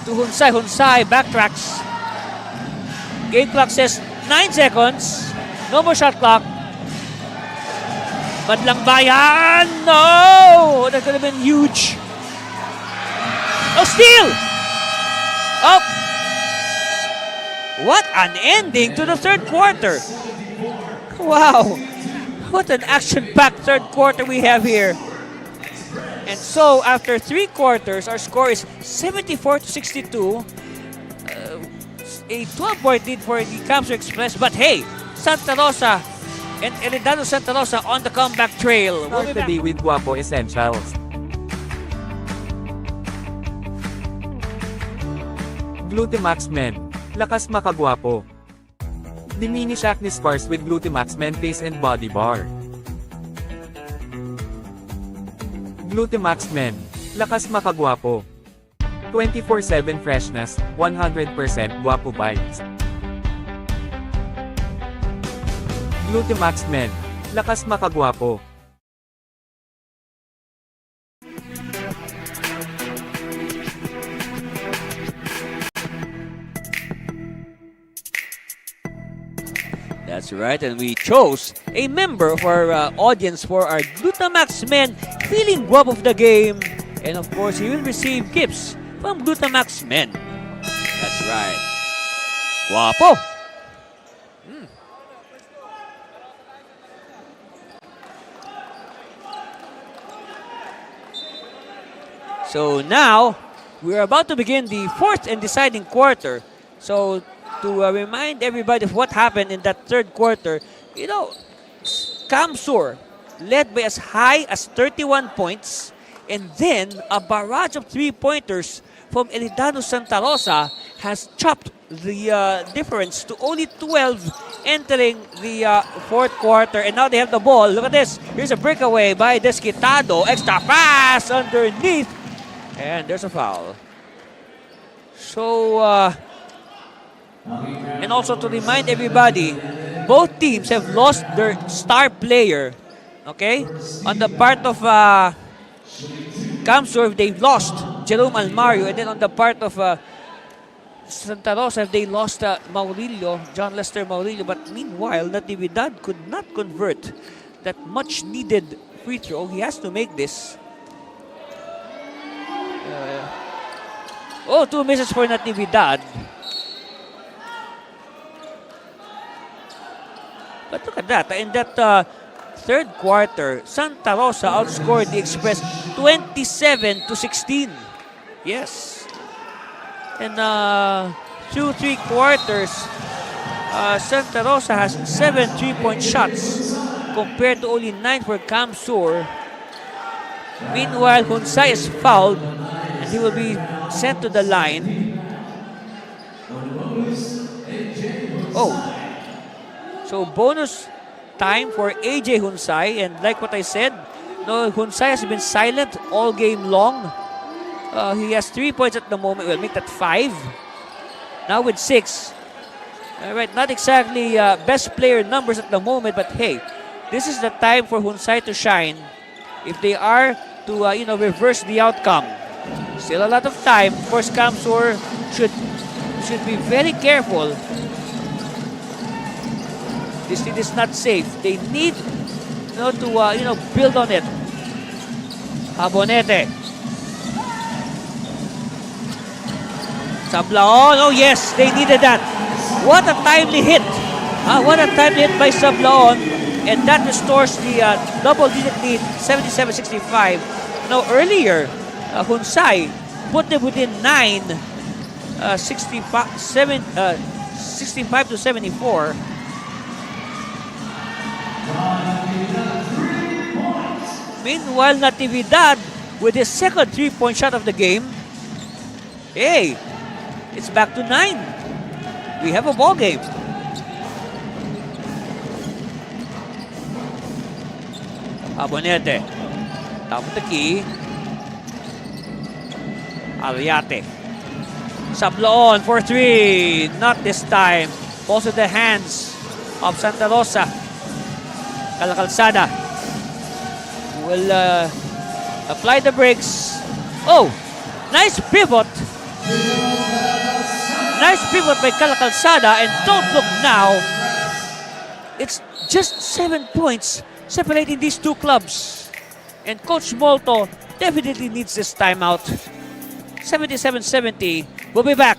to Hunsay. Hunsay backtracks. Game clock says 9 seconds. No more shot clock. Madlang Bayan! No! That could have been huge. Oh, steal! Oh! What an ending to the third quarter. Wow. What an action-packed third quarter we have here. And so, after 3 quarters, our score is 74-62. A 12-point lead for the Camsur Express. But hey, Santa Rosa and Eredano Santa Rosa on the comeback trail. We'll
Start
be
the day
back.
with Guapo Essentials. Glutamax Men. Lakas makagwapo. Diminish acne scars with Glutamax Men Face and Body Bar. Glutamax Men. Lakas makagwapo. 24/7 freshness, 100% guapo vibes. Glutamax Men. Lakas makagwapo.
That's right, and we chose a member of our audience for our Glutamax Men feeling guap of the game. And of course, he will receive gifts from Glutamax Men. That's right. Guapo! So now, we're about to begin the fourth and deciding quarter. So, to remind everybody of what happened in that third quarter, you know, Camsur led by as high as 31 points, and then a barrage of 3-pointers from Eredano Santa Rosa has chopped the difference to only 12 entering the fourth quarter. And now they have the ball. Look at this. Here's a breakaway by Desquitado. Extra pass underneath. And there's a foul. So, and also to remind everybody, both teams have lost their star player. Okay? On the part of Camsur, they've lost Jerome Almario. And then on the part of Santa Rosa, they lost Maurilio, John Lester Maurilio. But meanwhile, Natividad could not convert that much needed free throw. He has to make this. 2 misses for Natividad. But look at that. In that third quarter, Santa Rosa outscored the Express 27-16. Yes. And through 3 quarters, Santa Rosa has 7 3-point shots compared to only 9 for Camsur. Meanwhile, Hunsay is fouled and he will be sent to the line. So bonus time for AJ Hunsay, and like what I said, no, Hunsay has been silent all game long. He has 3 points at the moment. We'll make that 5. Now with 6. All right, not exactly best player numbers at the moment, but hey, this is the time for Hunsay to shine if they are to reverse the outcome. Still a lot of time. Of course, Camsur should be very careful. This lead is not safe. They need to build on it. Abonete. Sablaon. Oh yes, they needed that. What a timely hit. What a timely hit by Sablaon. And that restores the double-digit lead, 77-65. Now earlier, Hunsay put them within 9, 65-74. Meanwhile, Natividad with his second 3-point shot of the game. Hey, it's back to 9. We have a ball game. Abonete. Top of the key. Aliate. Sablaon for 3. Not this time. Falls in the hands of Santa Rosa. Calacalzada will Apply the brakes. Oh, nice pivot. Nice pivot by Calacalzada, and don't look now. It's just 7 points separating these two clubs. And Coach Molto definitely needs this timeout. 77-70. We'll be back.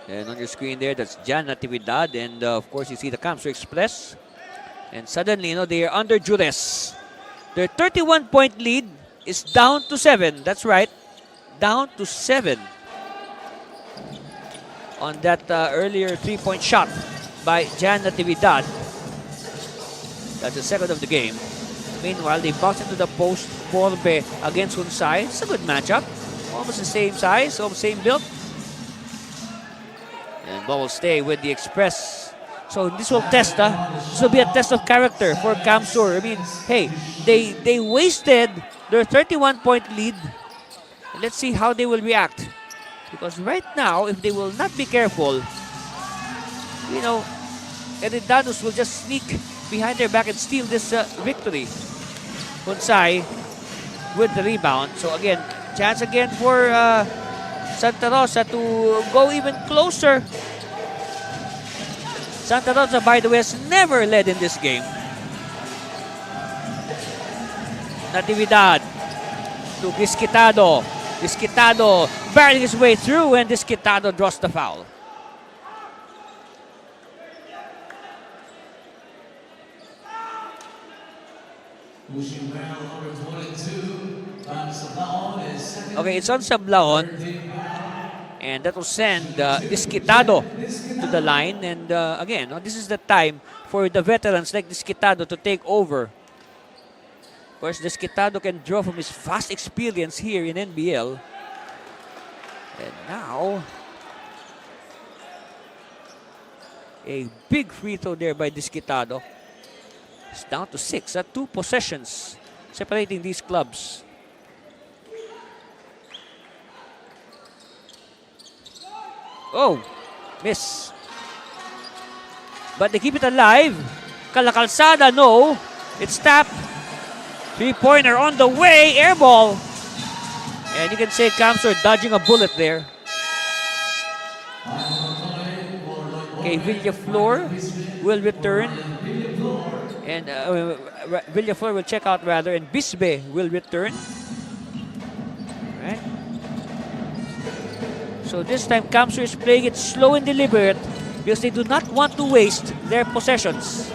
And on your screen there, that's Jan Natividad. And of course, you see the Camsur Express. And suddenly, they are under duress. Their 31-point lead is down to 7. That's right. Down to 7. On that earlier 3-point shot by Jan Natividad. That's the second of the game. Meanwhile, they bounce into the post Forbe against Hunsai. It's a good matchup. Almost the same size, almost same build. And ball will stay with the Express. So this will test, this will be a test of character for Camsur. I mean, hey, they wasted their 31-point lead. Let's see how they will react. Because right now, if they will not be careful, Eridanus will just sneak behind their back and steal this victory. Hunsai with the rebound. So again, chance again for Santa Rosa to go even closer. Santa Rosa, by the way, has never led in this game. Natividad to Disquitado. Disquitado barreling his way through, and Disquitado draws the foul. Okay, it's on Sablaon. And that will send Disquitado to the line. And again, this is the time for the veterans like Disquitado to take over. Of course, Disquitado can draw from his vast experience here in NBL. And now, a big free throw there by Disquitado. It's down to 6. 2 possessions separating these clubs. Oh, miss. But they keep it alive. Calacalzada, no. It's tapped. 3-pointer on the way. Air ball. And you can say Camsur dodging a bullet there. Okay, Villaflor will return. And Villaflor will check out rather. And Bisbe will return. Right. So this time Camsur is playing it slow and deliberate because they do not want to waste their possessions.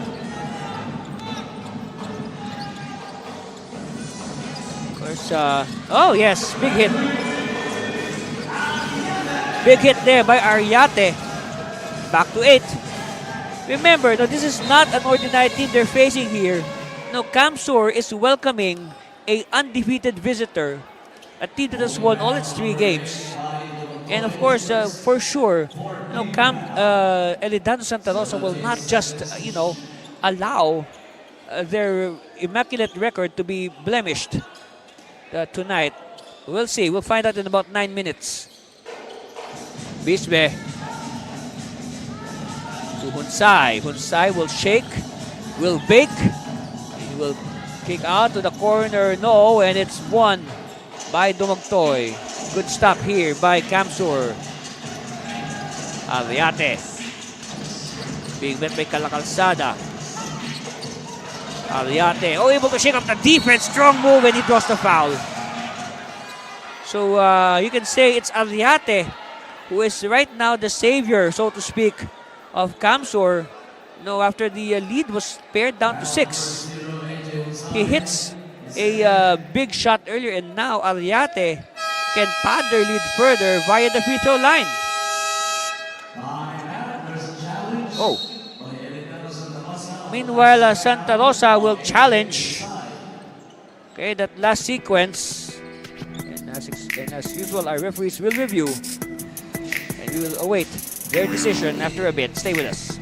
Of course, oh yes, big hit. Big hit there by Ariate. Back to 8. Remember, this is not an ordinary team they're facing here. No, Camsur is welcoming a undefeated visitor. A team that has won all its 3 games. And of course, for sure, Elidan Santa Rosa will not just, allow their immaculate record to be blemished tonight. We'll see. We'll find out in about 9 minutes. Bisbe to Hunsai. Hunsai will shake, will bake. He will kick out to the corner. No, and it's won by Dumagtoy. Good stop here by Camsur. Ariate. Being met by Calacalzada. Ariate. Oh, able to shake up the defense. Strong move, and he draws the foul. So you can say it's Ariate who is right now the savior, so to speak, of Camsur. After the lead was pared down to 6. He hits a big shot earlier, and now Ariate can pad their lead further via the free throw line. Oh. Meanwhile, Santa Rosa will challenge. Okay, that last sequence. And as usual, our referees will review. And we will await their decision after a bit. Stay with us.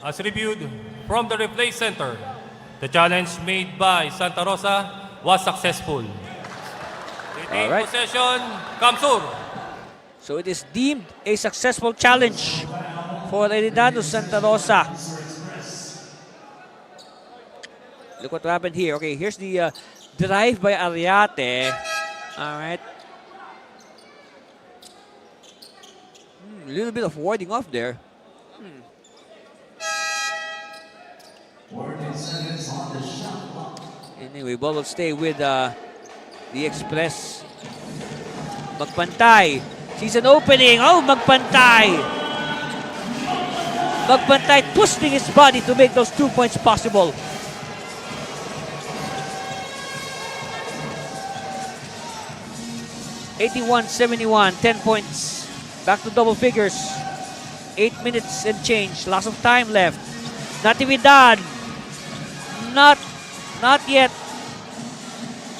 As reviewed from the replay center, the challenge made by Santa Rosa was successful. Retain
All right.
possession, Camsur.
So it is deemed a successful challenge for Heredado Santa Rosa. Look what happened here. Okay, here's the drive by Ariate. All right. A little bit of warding off there. Anyway, ball will stay with the Express. Magpantay. Sees an opening. Oh, Magpantay. Magpantay twisting his body to make those 2 points possible. (81-71), 10 points. Back to double figures. 8 minutes and change. Lots of time left. Natividad. Not yet.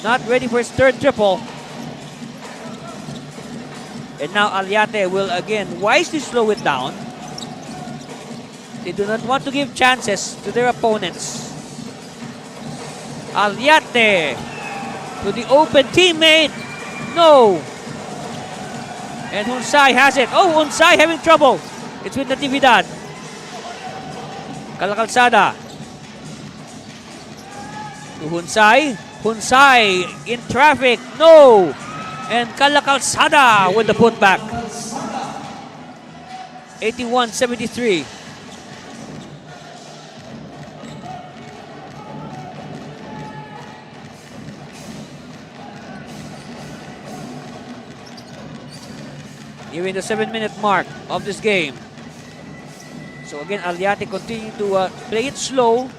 Not ready for his third triple. And now Aliate will again wisely slow it down. They do not want to give chances to their opponents. Aliate to the open teammate. No. And Hunsay has it. Oh, Hunsay having trouble. It's with Natividad. Calacalzada. To Hunsay. Hunsay in traffic. No. And Calacalzada with the putback. 81-73. Nearing the 7-minute mark of this game. So again, Aliate continue to play it slow.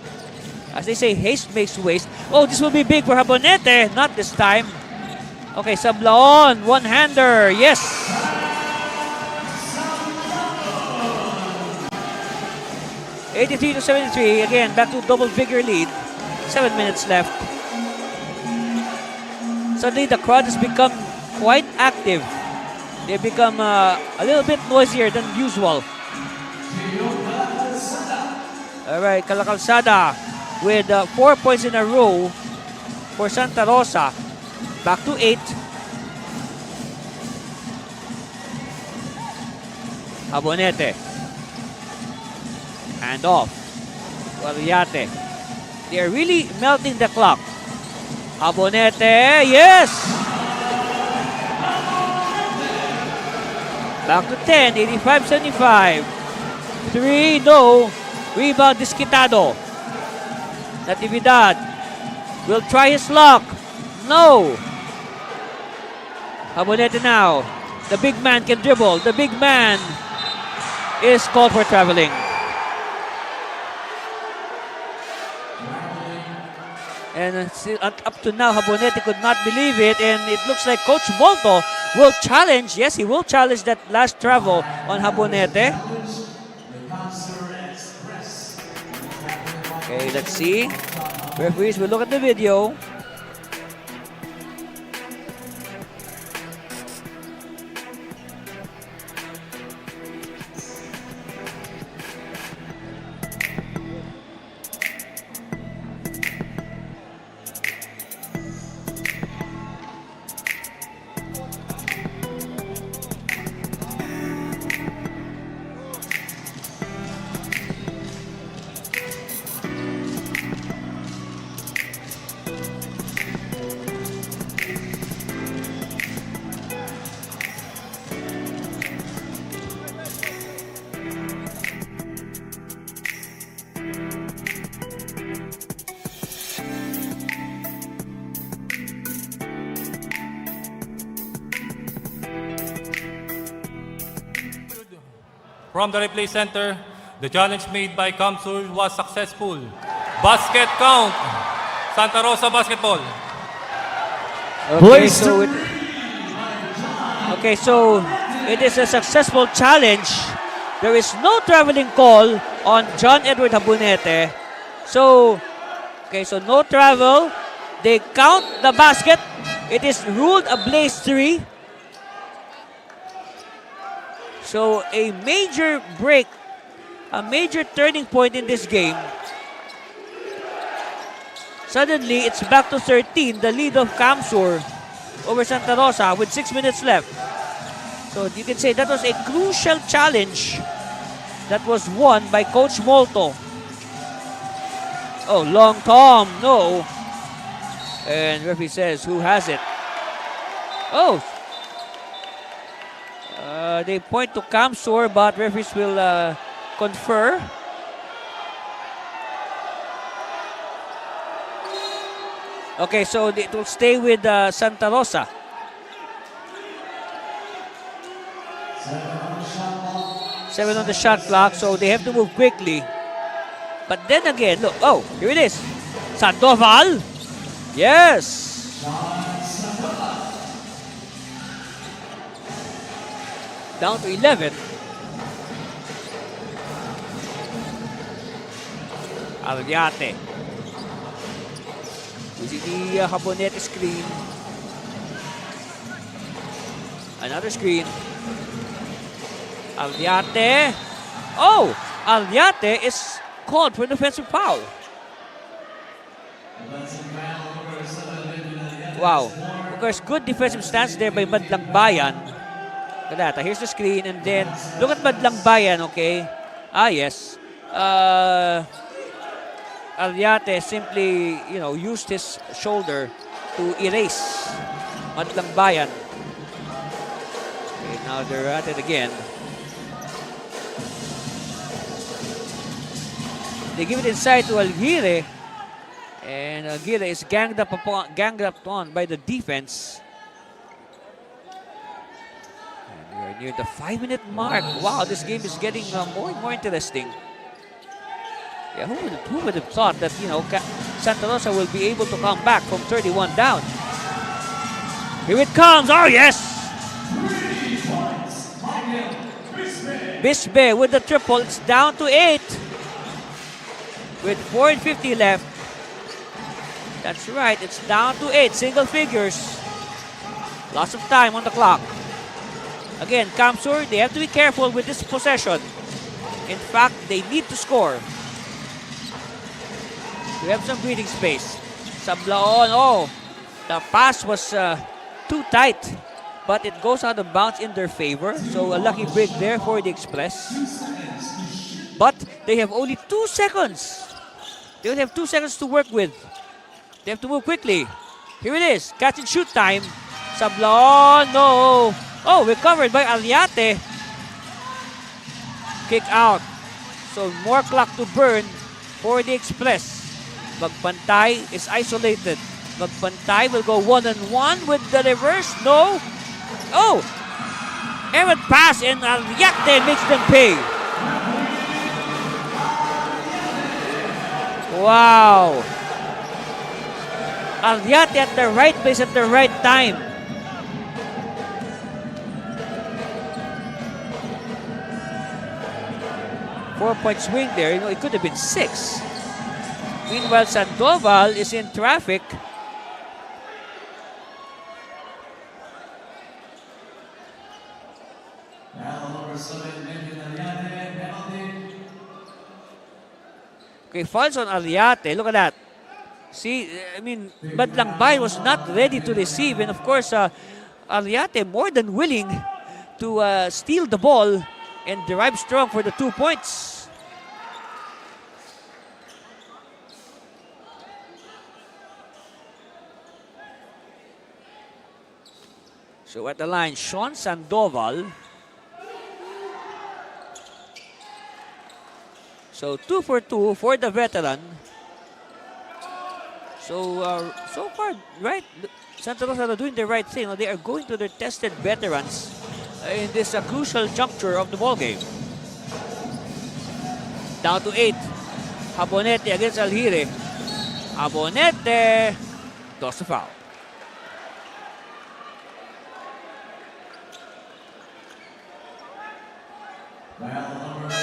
As they say, haste makes waste. Oh, this will be big for Habonete. Not this time. Okay, Sablaon, one-hander. Yes. (83-73). Again, back to double-figure lead. 7 minutes left. Suddenly, the crowd has become quite active. They become a little bit noisier than usual. All right, Calacalzada with 4 points in a row for Santa Rosa. Back to 8. Habonete. Hand off. Ariate. They are really melting the clock. Habonete, yes! Back to 10, 85-75. 3, no. Rebound, Disquitado. Natividad will try his luck. No. Habonete now. The big man can dribble. The big man is called for traveling. And up to now, Habonete could not believe it. And it looks like Coach Molto will challenge. Yes, he will challenge that last travel on Habonete. Okay, let's see. Referees will look at the video.
From the replay center, the challenge made by Camsur was successful. Basket count. Santa Rosa basketball.
Okay, so it is a successful challenge. There is no traveling call on John Edward Habunete. So no travel. They count the basket. It is ruled a blaze 3. So a major break, a major turning point in this game. Suddenly, it's back to 13, the lead of Camsur over Santa Rosa with 6 minutes left. So you can say that was a crucial challenge that was won by Coach Molto. Oh, long Tom, no. And referee says, who has it? Oh, they point to Camsur, but referees will confer. Okay, so it will stay with Santa Rosa. Seven on the shot clock, so they have to move quickly. But then again, look, oh, here it is. Sandoval. Yes. Down to 11. Alviate. Using the Habonete screen. Another screen. Alviate. Oh! Alviate is called for an offensive foul. Wow. Of course, good defensive stance there by Madlang Bayan. Look at that. Here's the screen, and then look at Madlang Bayan, okay? Ah, yes. Alviate simply, used his shoulder to erase Madlang Bayan. Okay, now they're at it again. They give it inside to Aguirre, and Aguirre is ganged up on by the defense. And we are near the 5-minute mark. Wow, this game is getting more and more interesting. Yeah, who would have thought that, Santa Rosa will be able to come back from 31 down. Here it comes. Oh, yes. Bisbe with the triple. It's down to 8. With 4:50 left. That's right. It's down to 8. Single figures. Lots of time on the clock. Again, Camsur, they have to be careful with this possession. In fact, they need to score. We have some breathing space. Sablaon, oh, the pass was too tight, but it goes out of bounds in their favor. So a lucky break there for the Express. But they have only 2 seconds. They only have 2 seconds to work with. They have to move quickly. Here it is, catch and shoot time. Sablaon, no. Oh, recovered by Alviate. Kick out. So more clock to burn for the Express. Magpantay is isolated. Magpantay will go 1-on-1 with the reverse. No. Oh! Errant pass, and Alviate makes them pay. Wow. Alviate at the right place at the right time. Four-point swing there. It could have been 6. Meanwhile, Sandoval is in traffic. Okay, falls on Alviate. Look at that. See, Madlang Bayan was not ready to receive. And of course, Alviate more than willing to steal the ball and derive strong for the 2 points. So at the line, Sean Sandoval. So 2 for 2 for the veteran. So so far, right, Santa Rosa are doing the right thing. They are going to their tested veterans in this crucial juncture of the ball game. Down to 8. Habonete against Alhire. Habonete does the foul.
Foul number 8,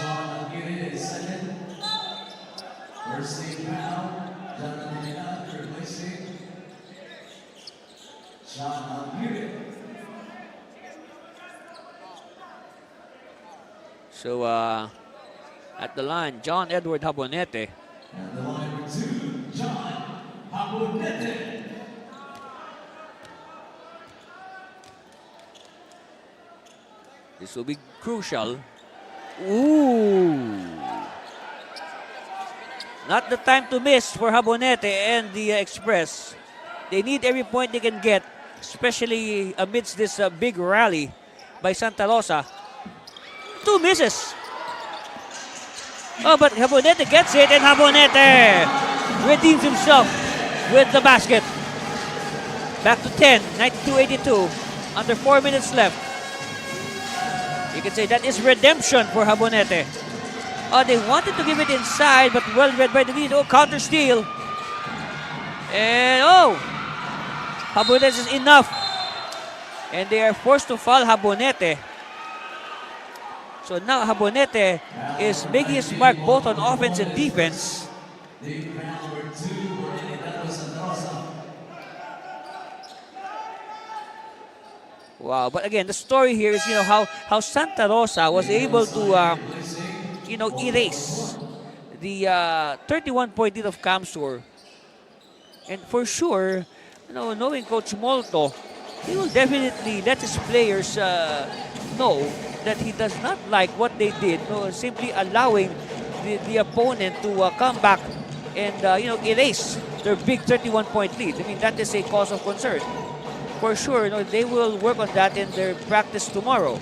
Sean Alhire is second. First team foul, Jonathan Medina replacing Sean Alhire.
So at the line, John Edward Habonete.
And the line number 2, John Habonete.
This will be crucial. Ooh. Not the time to miss for Habonete and the Express. They need every point they can get, especially amidst this big rally by Santa Rosa. 2 misses. Oh, but Habonete gets it, and Habonete redeems himself with the basket. Back to 10, 92-82. Under 4 minutes left. You can say that is redemption for Habonete. Oh, they wanted to give it inside, but well read by the lead. Oh, counter steal. And oh, Habonete is enough. And they are forced to foul Habonete. So now Habonete is making his mark both on offense and defense. Wow, but again, the story here is, how Santa Rosa was able to, erase the 31-point lead of Camsur. And for sure, knowing Coach Molto, he will definitely let his players know that he does not like what they did, simply allowing the opponent to come back and, erase their big 31-point lead. I mean, that is a cause of concern. For sure, they will work on that in their practice tomorrow,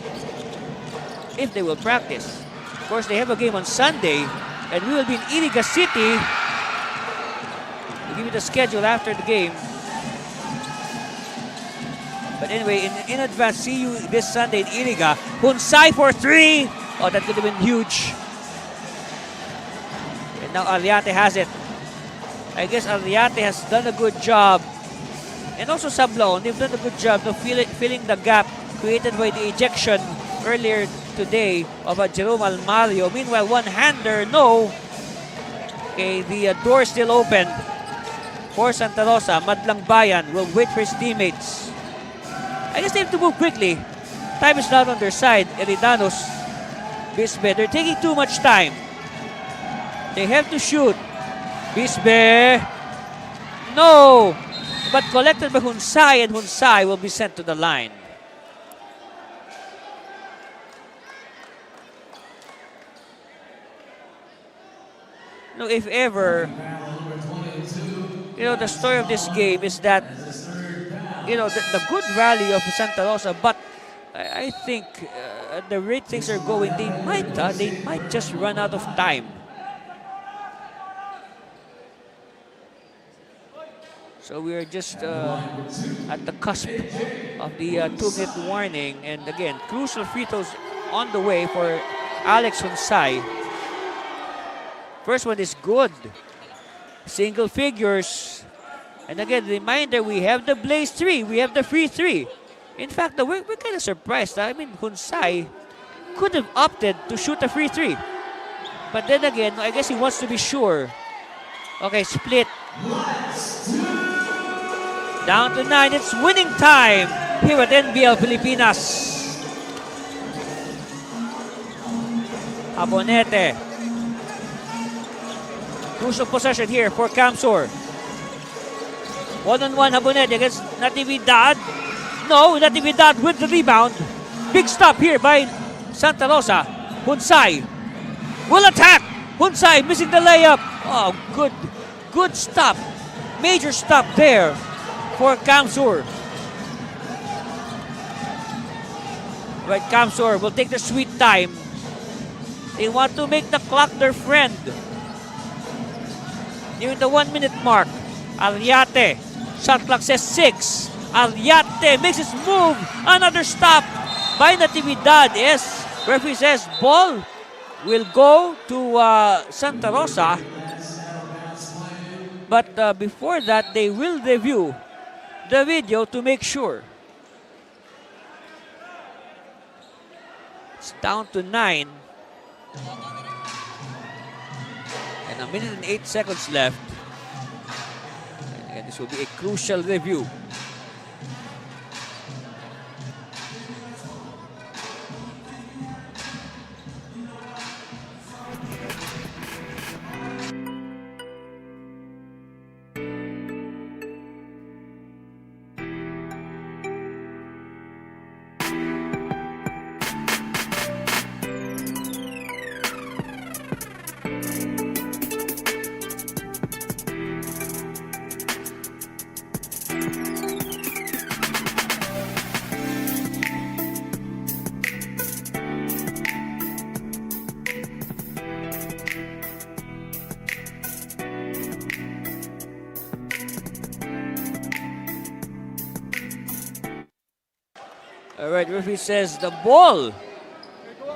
if they will practice. Of course, they have a game on Sunday, and we will be in Iriga City. We'll give you the schedule after the game. But anyway, in advance, see you this Sunday in Iriga. Hunsay for 3. Oh, that could have been huge. And now Arriate has it. I guess Arriate has done a good job. And also Sablon, they've done a good job of filling the gap created by the ejection earlier today of Jerome Almario. Meanwhile, one-hander, no. Okay, the door is still open for Santa Rosa. Madlang Bayan will wait for his teammates. I guess they have to move quickly. Time is not on their side. Eridanos, Bisbe, they're taking too much time. They have to shoot. Bisbe, no. But collected by Hunsay, and Hunsay will be sent to the line. If ever, the story of this game is that, the good rally of Santa Rosa, but I think at the rate things are going, they might just run out of time. So we are just at the cusp of the 2-minute warning. And again, crucial free throws on the way for Alex Hunsay. First one is good. Single figures. And again, reminder, we have the Blaze 3. We have the free 3. In fact, we're kind of surprised. I mean, Hunsay could have opted to shoot a free 3. But then again, I guess he wants to be sure. Okay, split. Down to 9, it's winning time here at NBL Pilipinas. Habonete. Crucial possession here for Camsur. One-on-one Habonete against Natividad. No, Natividad with the rebound. Big stop here by Santa Rosa. Hunsay will attack. Hunsay missing the layup. Oh, good stop. Major stop there for Camsur. Right, Camsur will take their sweet time. They want to make the clock their friend. Near the 1 minute mark. Ariate. Shot clock says 6. Ariate makes his move. Another stop by Natividad. Yes, referee says ball will go to Santa Rosa. But before that, they will review the video to make sure. It's down to 9. And 1 minute and 8 seconds left. And again, this will be a crucial review. All right, referee says the ball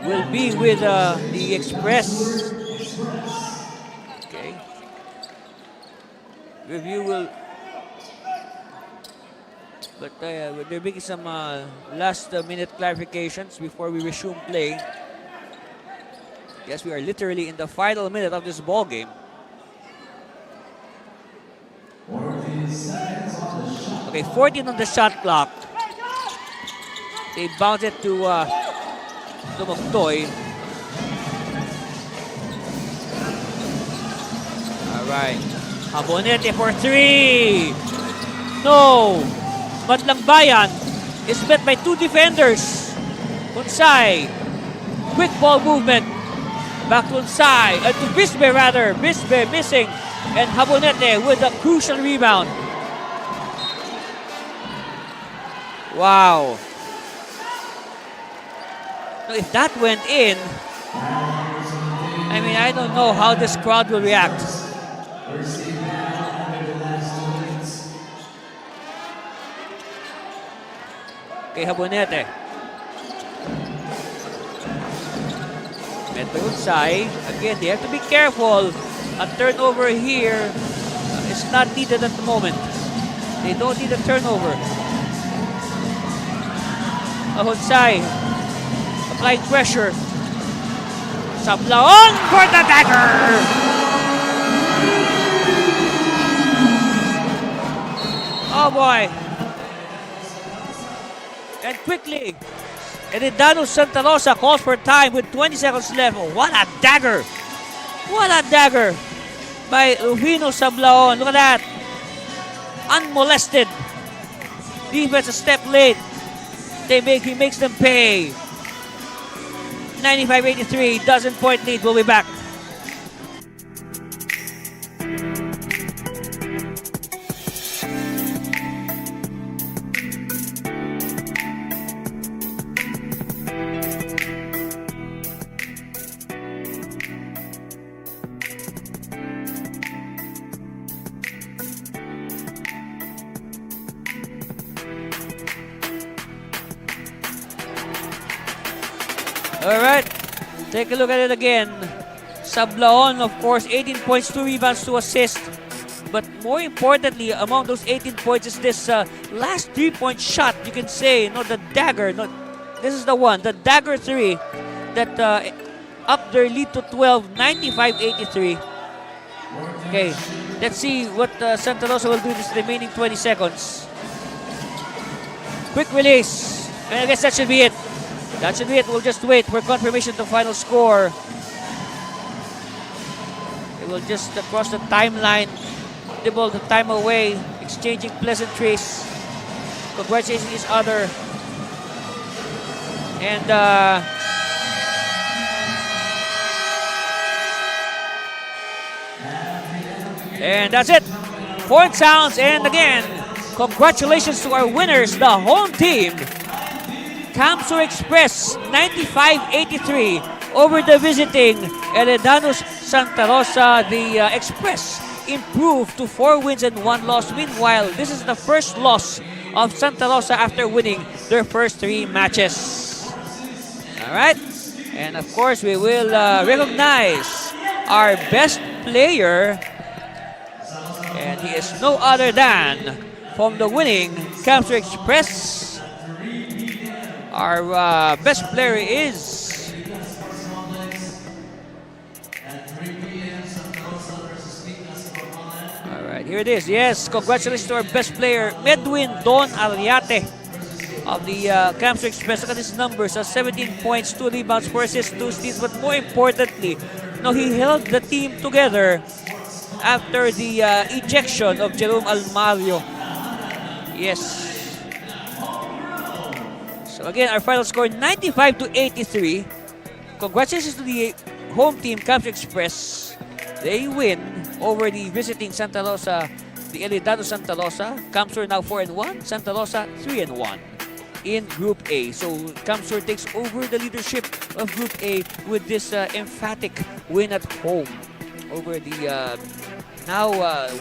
will be with the Express. Okay. Review will... But they're making some last minute clarifications before we resume play. Yes, we are literally in the final minute of this ball game. Okay, 14 on the shot clock. They bounce it to Moktoy. All right. Abonete for 3. No. Matlambayan is met by 2 defenders. Unsay. Quick ball movement. Back to Unsay. To Bisbe rather. Bisbe missing. And Habonete with a crucial rebound. Wow. If that went in, I mean, I don't know how this crowd will react. Okay, Habonete. Met by Unsay. Again, they have to be careful. A turnover here is not needed at the moment. They don't need a turnover. Unsay. Applying pressure. Sablaon for the dagger! Oh boy. And quickly, Heredano Santa Rosa calls for time with 20 seconds left. What a dagger! What a dagger by Rufino Sablaon. Look at that. Unmolested. Defense a step late. He makes them pay. 95-83, dozen point lead. We'll be back. Alright, take a look at it again. Sablaon, of course, 18 points, 2 rebounds, 2 assists. But more importantly, among those 18 points is this last 3-point shot, you can say, the dagger. This is the one, the dagger 3 that upped their lead to 12, 95-83. Okay, let's see what Santa Rosa will do in this remaining 20 seconds. Quick release, and I guess that should be it. That should be it. We'll just wait for confirmation of the final score. They will just cross the timeline, dribble the time away, exchanging pleasantries, congratulating each other. And that's it. Point sounds, and again, congratulations to our winners, the home team. Camsur Express 95-83 over the visiting Eredanos Santa Rosa. The Express improved to 4 wins and 1 loss. Meanwhile, this is the first loss of Santa Rosa after winning their first 3 matches. Alright, and of course we will recognize our best player, and he is no other than from the winning Camsur Express. Our best player is here it is. Yes, congratulations to our best player, Medwin Don Ariate of the Camsur Express. Look at his numbers: 17 points, 2 rebounds, 4 assists, 2 steals. But more importantly, he held the team together after the ejection of Jerome Almario. Yes. So again, our final score 95-83. Congratulations to the home team, Camsur Express. They win over the visiting Santa Rosa, the Eredano Santa Rosa. Camsur now 4-1, Santa Rosa 3-1 in Group A. So Camsur takes over the leadership of Group A with this emphatic win at home over the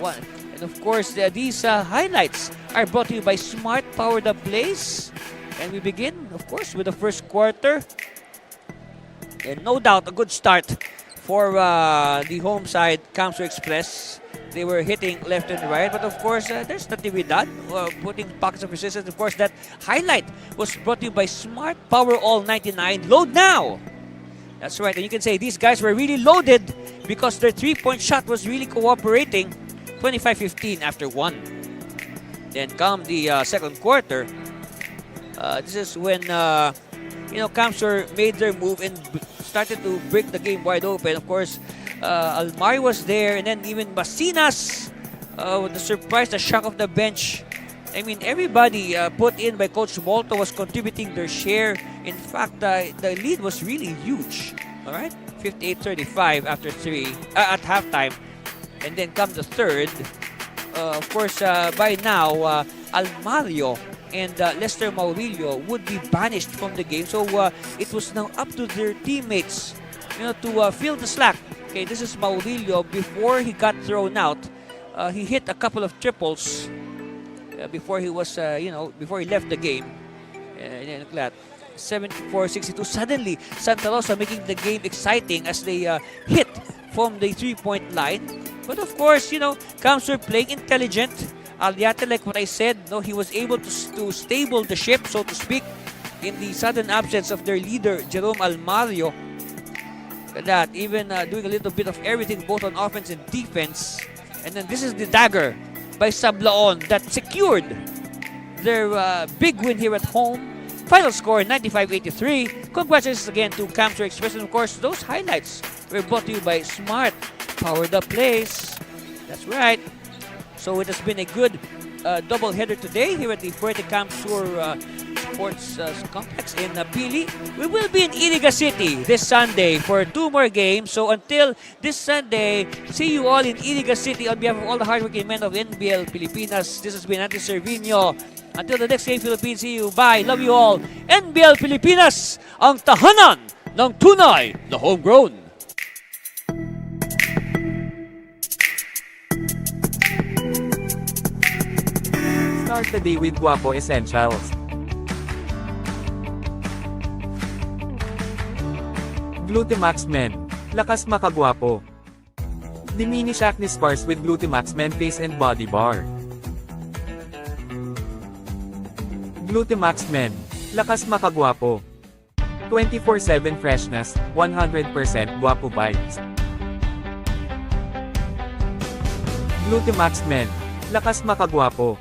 one. And of course, these highlights are brought to you by Smart Power the Place. And we begin, of course, with the first quarter. And no doubt, a good start for the home side, Camsur Express. They were hitting left and right, but of course, there's nothing to be done. Putting pockets of resistance. Of course, that highlight was brought to you by Smart Power All 99. Load now! That's right, and you can say these guys were really loaded because their 3-point shot was really cooperating. 25-15 after 1. Then come the second quarter. This is when Camsur made their move and started to break the game wide open. Of course, Almari was there, and then even Basinas, the surprise, the shock of the bench. I mean, everybody put in by Coach Molto was contributing their share. In fact, the lead was really huge. All right, 58-35 after 3 at halftime, and then come the third. Of course, by now, Almario and Lester Maurilio would be banished from the game. So it was now up to their teammates, to fill the slack. Okay, this is Maurilio. Before he got thrown out, he hit a couple of triples before he was, before he left the game. And then look at that, 74-62. Suddenly, Santa Rosa making the game exciting as they hit from the 3-point line. But of course, Camsur playing intelligent. Aliate, like what I said, he was able to stable the ship, so to speak, in the sudden absence of their leader, Jerome Almario. That even doing a little bit of everything, both on offense and defense. And then this is the dagger by Sablaon that secured their big win here at home. Final score 95-83. Congratulations again to Camsur Express. And of course, those highlights were brought to you by Smart Power the Place. That's right. So it has been a good double-header today here at the Fuerte Camsur Sports Complex in Pili. We will be in Iriga City this Sunday for 2 more games. So until this Sunday, see you all in Iriga City on behalf of all the hardworking men of NBL Pilipinas. This has been Andy Servino. Until the next game, Philippines, see you. Bye. Love you all. NBL Pilipinas, ang tahanan ng tunay na homegrown.
Start the day with Guapo Essentials. Glutamax Men. Lakas makagwapo. Diminish acne scars with Glutamax Men Face and Body Bar. Glutamax Men. Lakas makagwapo. 24/7 freshness, 100% guapo vibes. Glutamax Men. Lakas makagwapo.